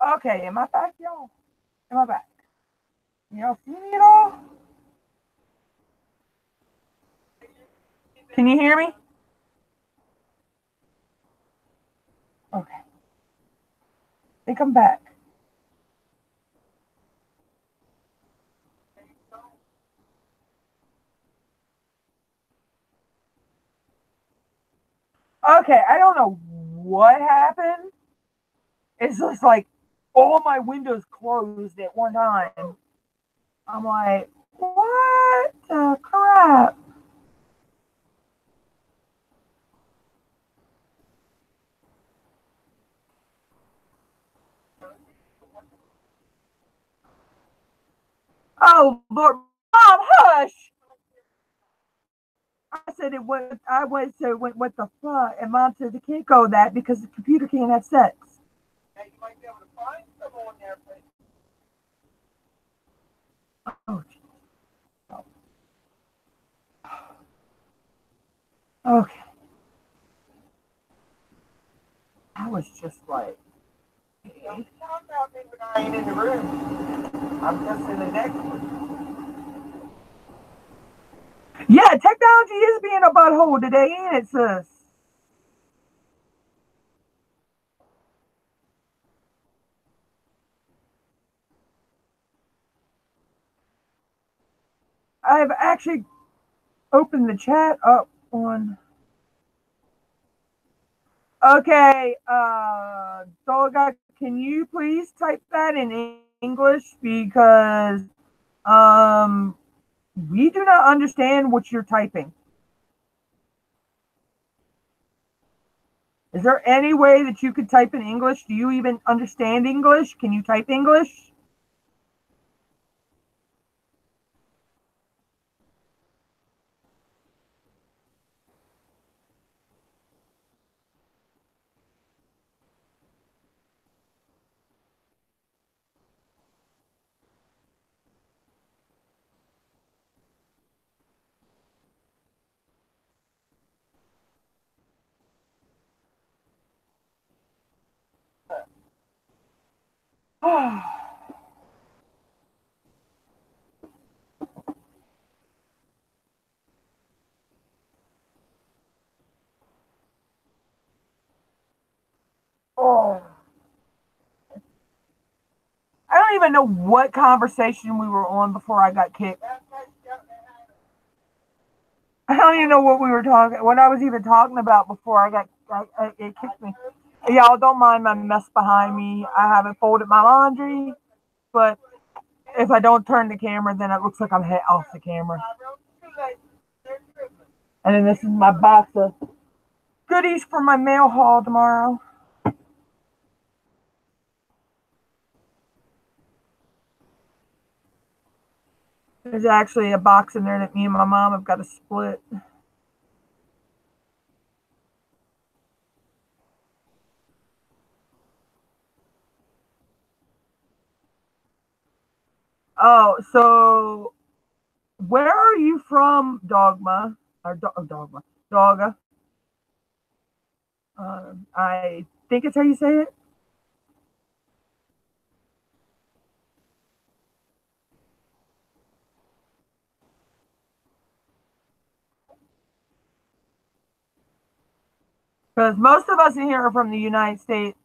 Okay, am I back, y'all? Am I back? Y'all see me at all? Can you hear me? Okay. I think I'm back. Okay, I don't know what happened. It's just like all my windows closed at one time. I'm like, what the crap? Oh Lord, Mom, hush! I said it went. I went so went. What the fuck? And Mom said they can't go that because the computer can't have sex. Now you might be able to find someone there, but oh, okay. I was just like, hey. Don't talk about me when I ain't in the room. I'm just in the next one. Yeah, technology is being a butthole today, ain't it, sis? I've actually opened the chat up on. Okay, Dolga, can you please type that in English because um we do not understand what you're typing. Is there any way that you could type in English? Do you even understand English? Can you type English? Oh. I don't even know what conversation we were on before I got kicked. I don't even know what we were talking, what I was even talking about before it kicked me. Y'all don't mind my mess behind me. I haven't folded my laundry, but if I don't turn the camera, then it looks like I'm off the camera. And then this is my box of goodies for my mail haul tomorrow. There's actually a box in there that me and my mom have got to split. Oh, so where are you from, Dogma? Or Dogma? Dogga? I think it's how you say it. Because most of us in here are from the United States.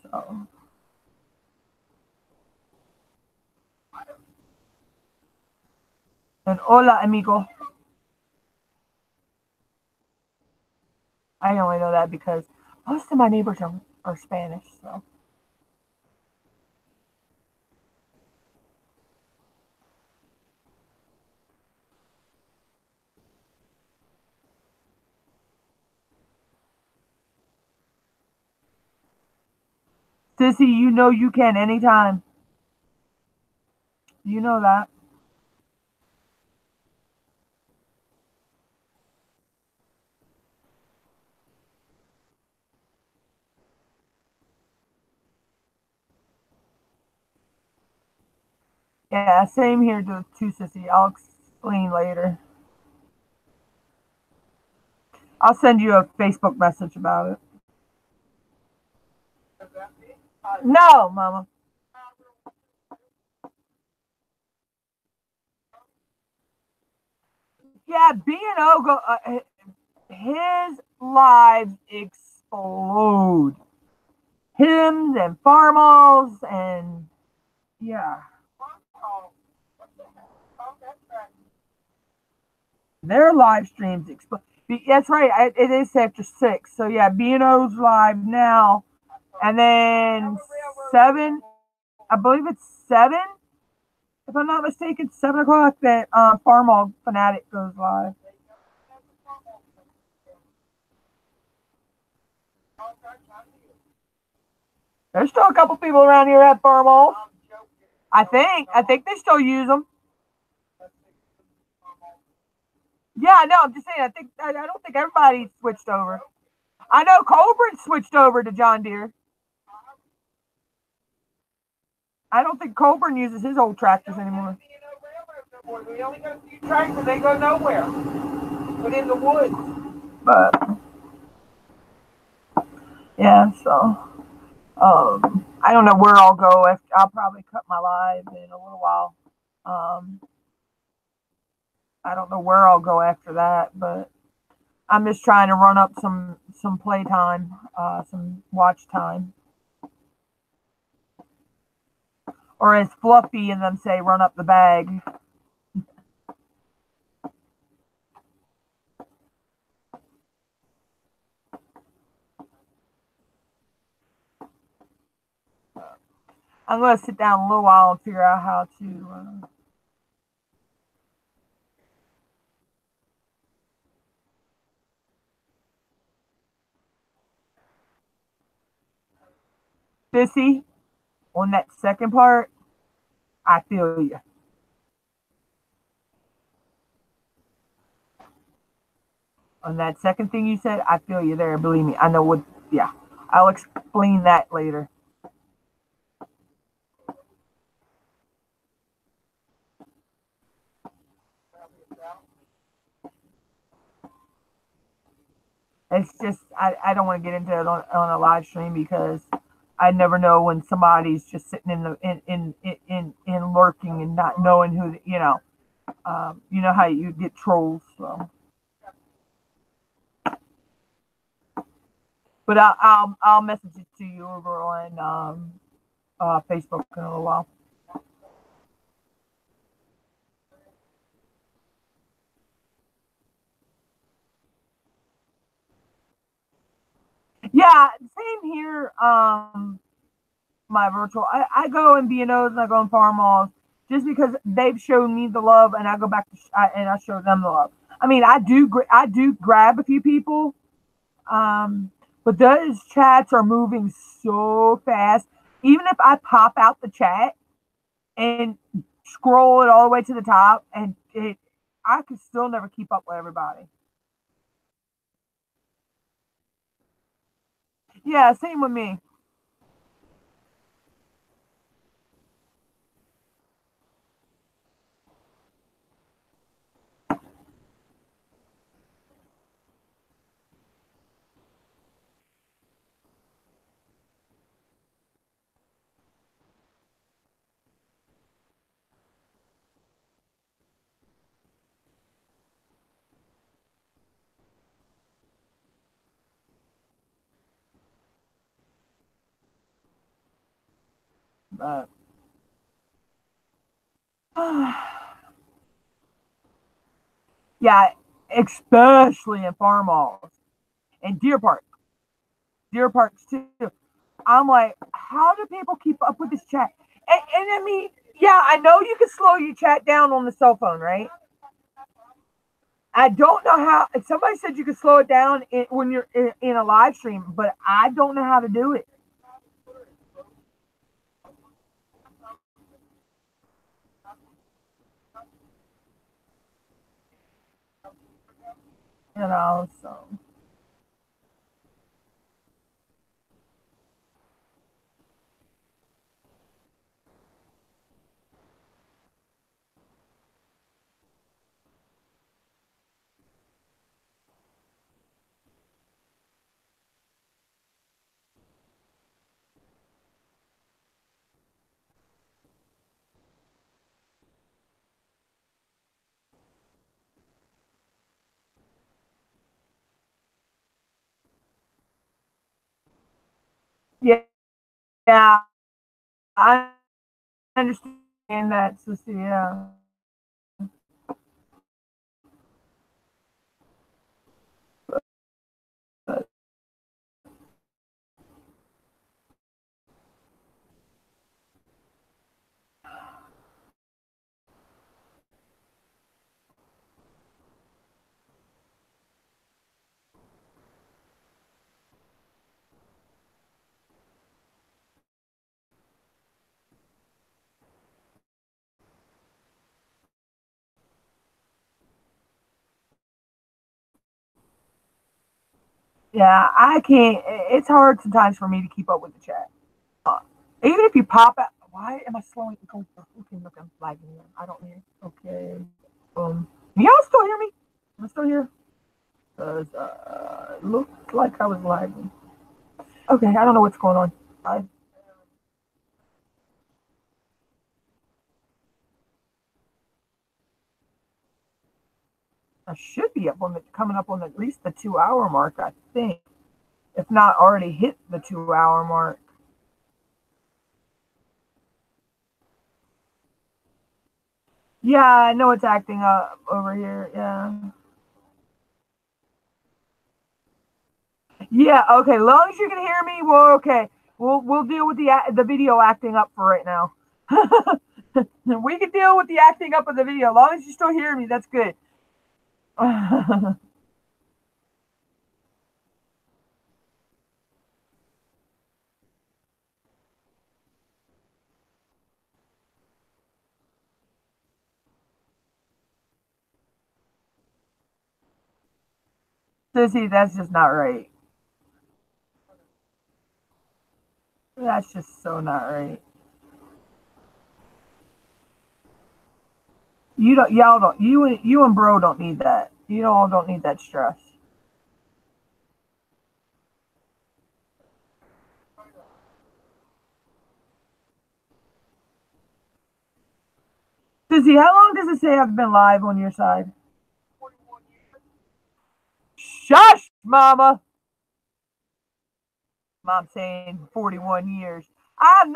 So. And hola, amigo. I only know that because most of my neighbors are Spanish. So. Sissy, you know you can anytime. You know that. Yeah, same here too, Sissy. I'll explain later. I'll send you a Facebook message about it. No, Mama. Yeah, B&O go. His lives explode. Hymns and farmals and yeah, their live streams explode. That's right. It is after 6. So yeah, B&O's live now, and then 7. I believe it's 7. If I'm not mistaken, 7 o'clock that Farmall Fanatic goes live. There's still a couple people around here at Farmall. I think they still use them. Yeah, no, I'm just saying. I don't think everybody switched over. I know Colburn switched over to John Deere. I don't think Colburn uses his old tractors anymore. We only got a few tractors. They go nowhere, but in the woods. But yeah, so I don't know where I'll go. I'll probably cut my live in a little while. Um, I don't know where I'll go after that, but I'm just trying to run up some playtime, some watch time, or as Fluffy and them say, run up the bag. I'm gonna sit down a little while and figure out how to. Sissy, on that second part, I feel you. On that second thing you said, I feel you there. Believe me, I know what. Yeah, I'll explain that later. It's just I don't want to get into it on a live stream because I never know when somebody's just sitting in the in lurking and not knowing who you know how you get trolls. So, but I'll message it to you over on Facebook in a little while. Yeah, same here. My virtual. I go in B&Os and I go in farm malls just because they've shown me the love, and I go back and I show them the love. I mean, I do grab a few people, but those chats are moving so fast. Even if I pop out the chat and scroll it all the way to the top, I could still never keep up with everybody. Yeah, same with me. But yeah, especially in farm malls and deer parks too. I'm like, how do people keep up with this chat? And I mean, yeah, I know you can slow your chat down on the cell phone, right? I don't know how. Somebody said you can slow it down when you're in a live stream, but I don't know how to do it. So Yeah, I understand that, Sissy. Yeah. Yeah, I can't. It's hard sometimes for me to keep up with the chat. Uh, Even if you pop out, why am I slowing? Look, I'm lagging here. I don't hear. Okay. Can y'all still hear me? Am I still here? Because it looked like I was lagging. Okay, I don't know what's going on. I should be up on the coming up on at least the 2 hour mark, I think. If not already hit the 2 hour mark. Yeah, I know it's acting up over here. Yeah. Yeah, okay. As long as you can hear me, well, okay. We'll deal with the video acting up for right now. We can deal with the acting up of the video. As long as you still hear me, that's good. Sissy, that's just not right. That's just so not right. Y'all don't, you and bro don't need that. You all don't need that stress. Sissy, how long does it say I've been live on your side? Shush, mama. Mom saying 41 years. I've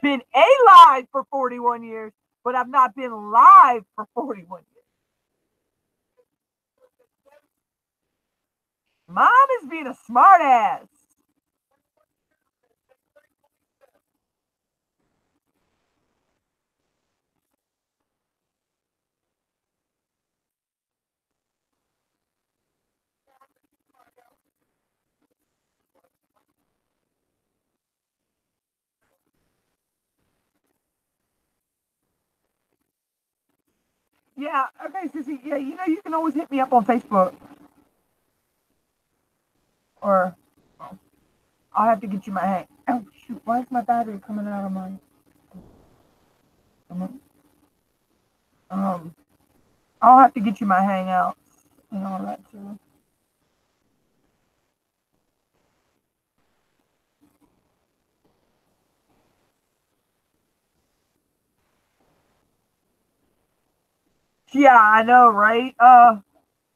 been alive for 41 years, but I've not been live for 41 years. Mom is being a smart ass. Yeah, okay, Sissy. Yeah, you can always hit me up on Facebook, or I'll have to get you my hang. Oh shoot, why is my battery coming out of my um I'll have to get you my hangouts and all that too. Yeah, I know, right?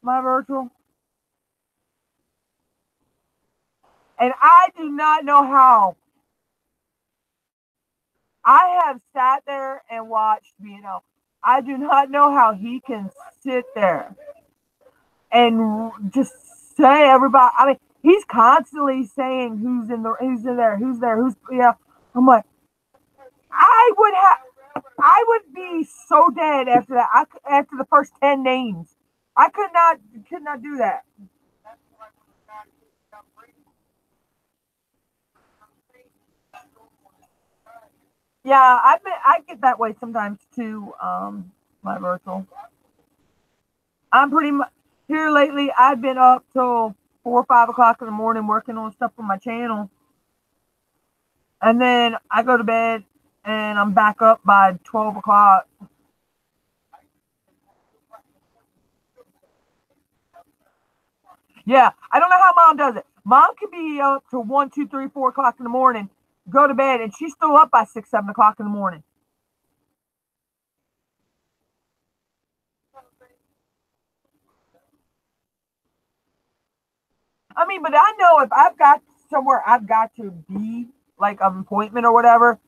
My virtual. And I do not know how. I have sat there and watched, I do not know how he can sit there and just say everybody. I mean, he's constantly saying who's in there, who's there, who's yeah. I'm like, I would be so dead after that. After the first 10 names, I could not do that. Yeah, I get that way sometimes too. My virtual. I'm pretty much here lately. I've been up till 4 or 5 o'clock in the morning working on stuff for my channel, and then I go to bed and I'm back up by 12 o'clock. Yeah, I don't know how mom does it. Mom can be up till 1, 2, 3, 4 o'clock in the morning, go to bed, and she's still up by 6, 7 o'clock in the morning. I mean, but I know if I've got somewhere I've got to be, like an appointment or whatever,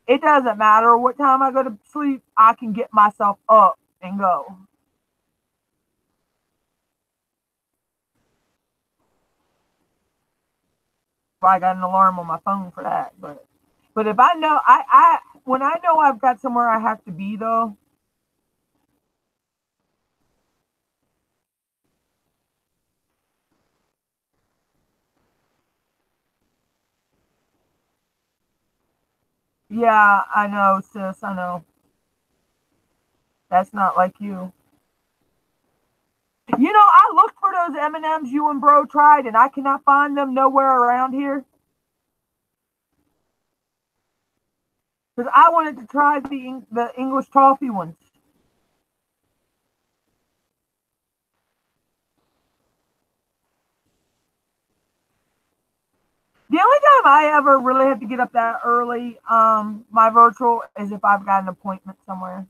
it doesn't matter what time I go to sleep. I can get myself up and go. I got an alarm on my phone for that, but if I know I when I know I've got somewhere I have to be though, yeah, I know, sis, I know. That's not like you. You know, I looked for those M&Ms you and bro tried, and I cannot find them nowhere around here. Because I wanted to try the English toffee ones. The only time I ever really have to get up that early, my virtual, is if I've got an appointment somewhere.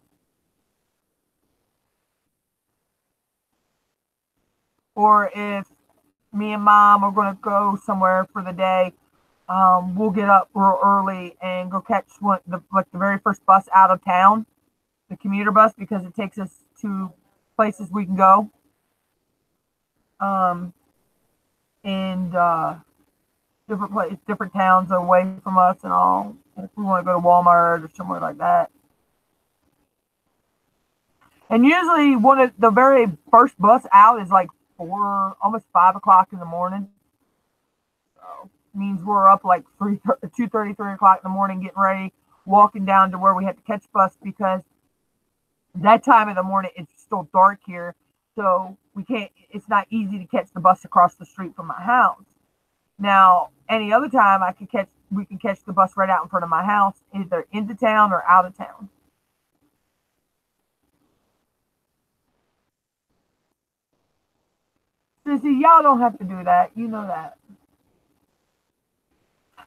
Or if me and mom are going to go somewhere for the day, we'll get up real early and go catch the very first bus out of town, the commuter bus, because it takes us to places we can go. Um, and different places, different towns away from us and all. If we want to go to Walmart or somewhere like that. And usually one of the very first bus out is like 4, almost 5 o'clock in the morning. So means we're up like 2:30, 3 o'clock in the morning, getting ready, walking down to where we had to catch bus because that time of the morning it's still dark here, so we can't. It's not easy to catch the bus across the street from my house. Now, any other time we can catch the bus right out in front of my house, either into town or out of town. So see, y'all don't have to do that. You know that.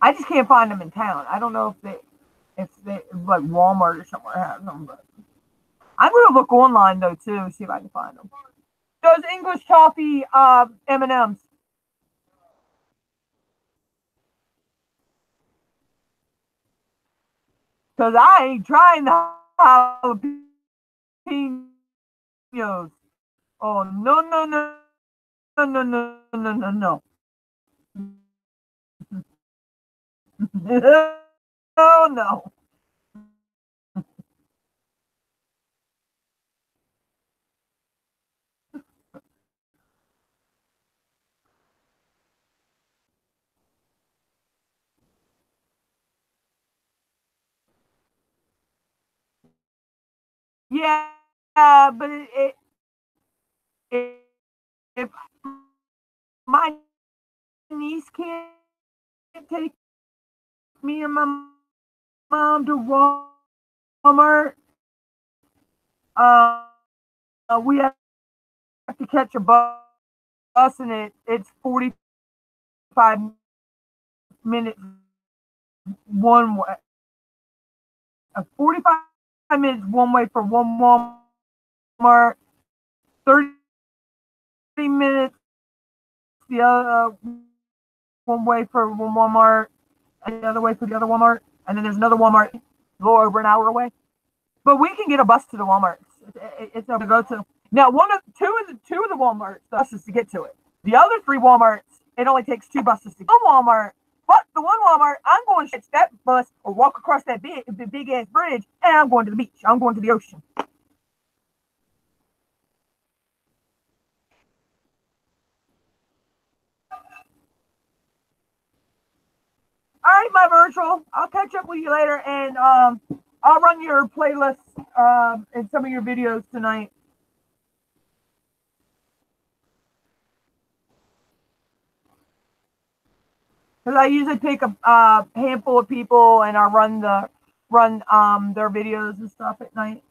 I just can't find them in town. I don't know if they like Walmart or somewhere has them, but I'm gonna look online though too, see if I can find them. Those English toffee M&Ms. Cause I ain't trying the jalapenos. Oh no no no no no no no no no. Oh no. Yeah, but it if my niece can't take me and my mom to Walmart, uh, we have to catch a bus, and it's 45 minutes one way. 45 minutes one way for one Walmart, 30 minutes the other one way for one Walmart, and the other way for the other Walmart, and then there's another Walmart a little over an hour away. But we can get a bus to the Walmart. It's over to go to. Now, two of the Walmarts, the buses to get to it. The other three Walmarts, it only takes two buses to get to Walmart. But the one Walmart, I'm going to catch that bus or walk across that big ass bridge, and I'm going to the beach. I'm going to the ocean. All right, my virtual. I'll catch up with you later, and I'll run your playlist and some of your videos tonight. Because I usually pick a handful of people and I run their videos and stuff at night.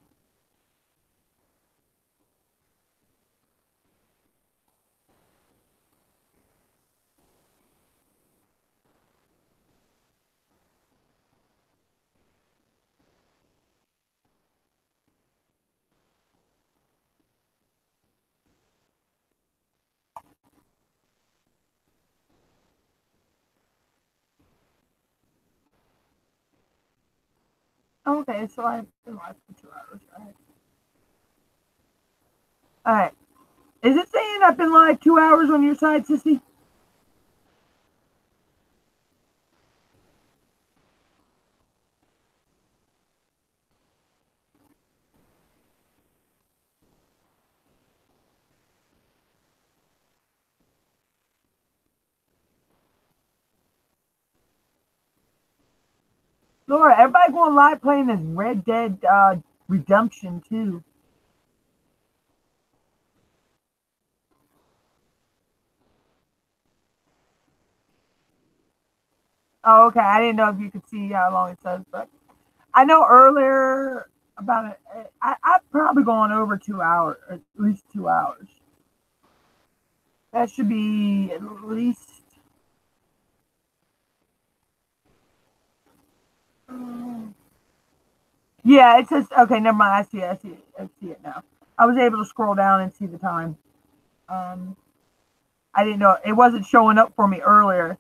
Okay, so I've been live for 2 hours. All right. Is it saying I've been live 2 hours on your side, Sissy? Laura, everybody going live playing this Red Dead Redemption 2. Oh, okay. I didn't know if you could see how long it says, but I know earlier about it. I've probably gone over 2 hours, at least 2 hours. That should be at least. Yeah, it says okay. Never mind. I see it. I see it. I see it now. I was able to scroll down and see the time. Um, I didn't know it wasn't showing up for me earlier.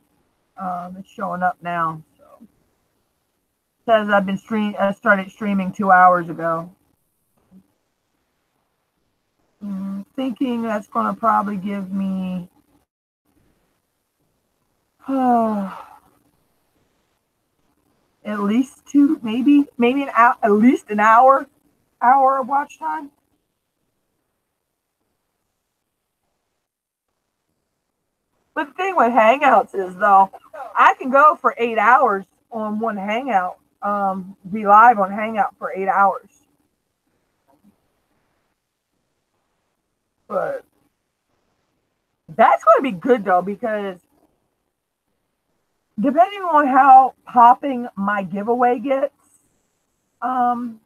It's showing up now. So it says I've been I started streaming 2 hours ago. Thinking that's going to probably give me at least two, maybe an hour, at least an hour of watch time. But the thing with Hangouts is though, I can go for 8 hours on one Hangout, be live on Hangout for 8 hours. But that's going to be good though, because depending on how popping my giveaway gets, um,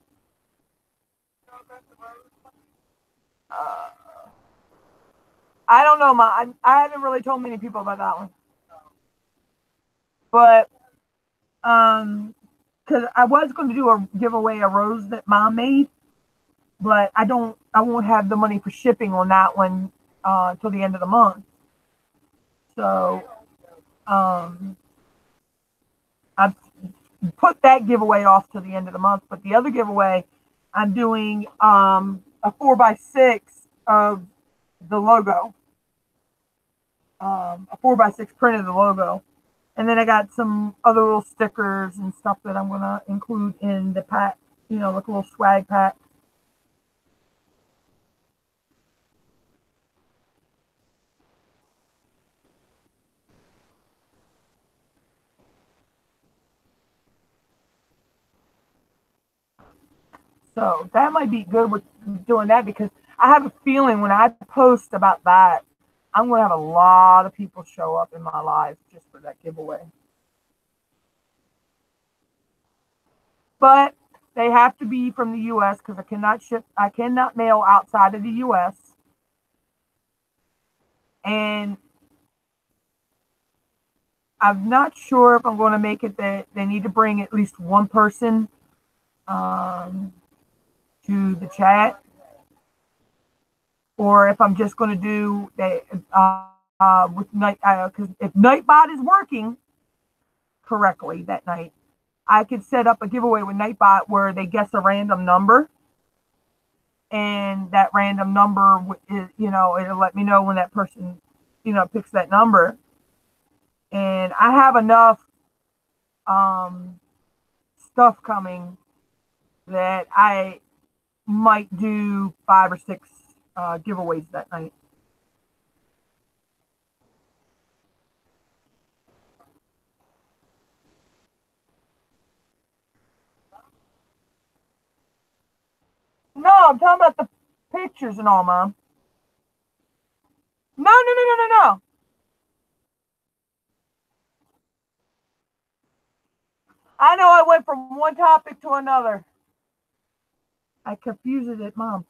uh, I don't know. I haven't really told many people about that one, but because I was going to do a giveaway a rose that Mom made, but I won't have the money for shipping on that one till the end of the month. So I've put that giveaway off to the end of the month. But the other giveaway, I'm doing a 4x6 of the logo, a 4x6 print of the logo. And then I got some other little stickers and stuff that I'm going to include in the pack, like a little swag pack. So that might be good with doing that, because I have a feeling when I post about that, I'm going to have a lot of people show up in my live just for that giveaway. But they have to be from the U.S. because I cannot mail outside of the U.S. And I'm not sure if I'm going to make it that they need to bring at least one person to the chat, or if I'm just going to do that with night, because if Nightbot is working correctly that night, I could set up a giveaway with Nightbot where they guess a random number, and that random number is, it'll let me know when that person, picks that number. And I have enough stuff coming that I might do 5 or 6 giveaways that night. No, I'm talking about the pictures and all, Mom. No, no, no, no, no, no. I know I went from one topic to another. I confused it, Mom.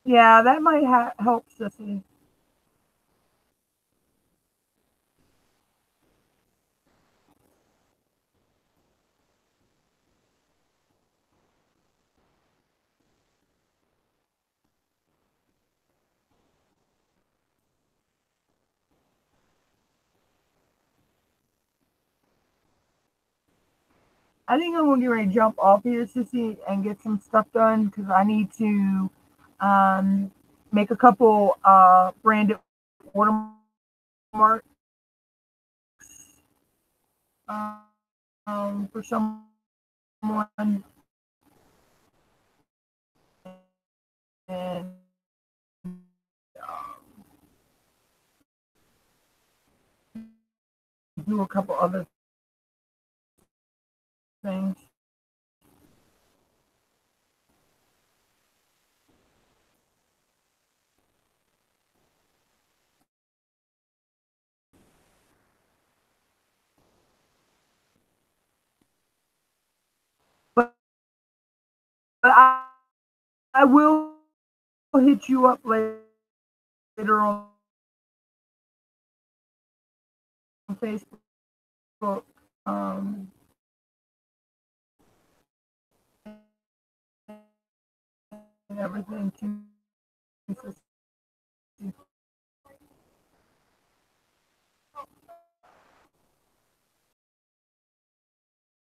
Yeah, that might help, Sissy. I think I'm gonna get ready to jump off here, Sissy, and get some stuff done because I need to um, make a couple branded watermarks for someone and do a couple other things. But I will hit you up later on Facebook um, and everything too.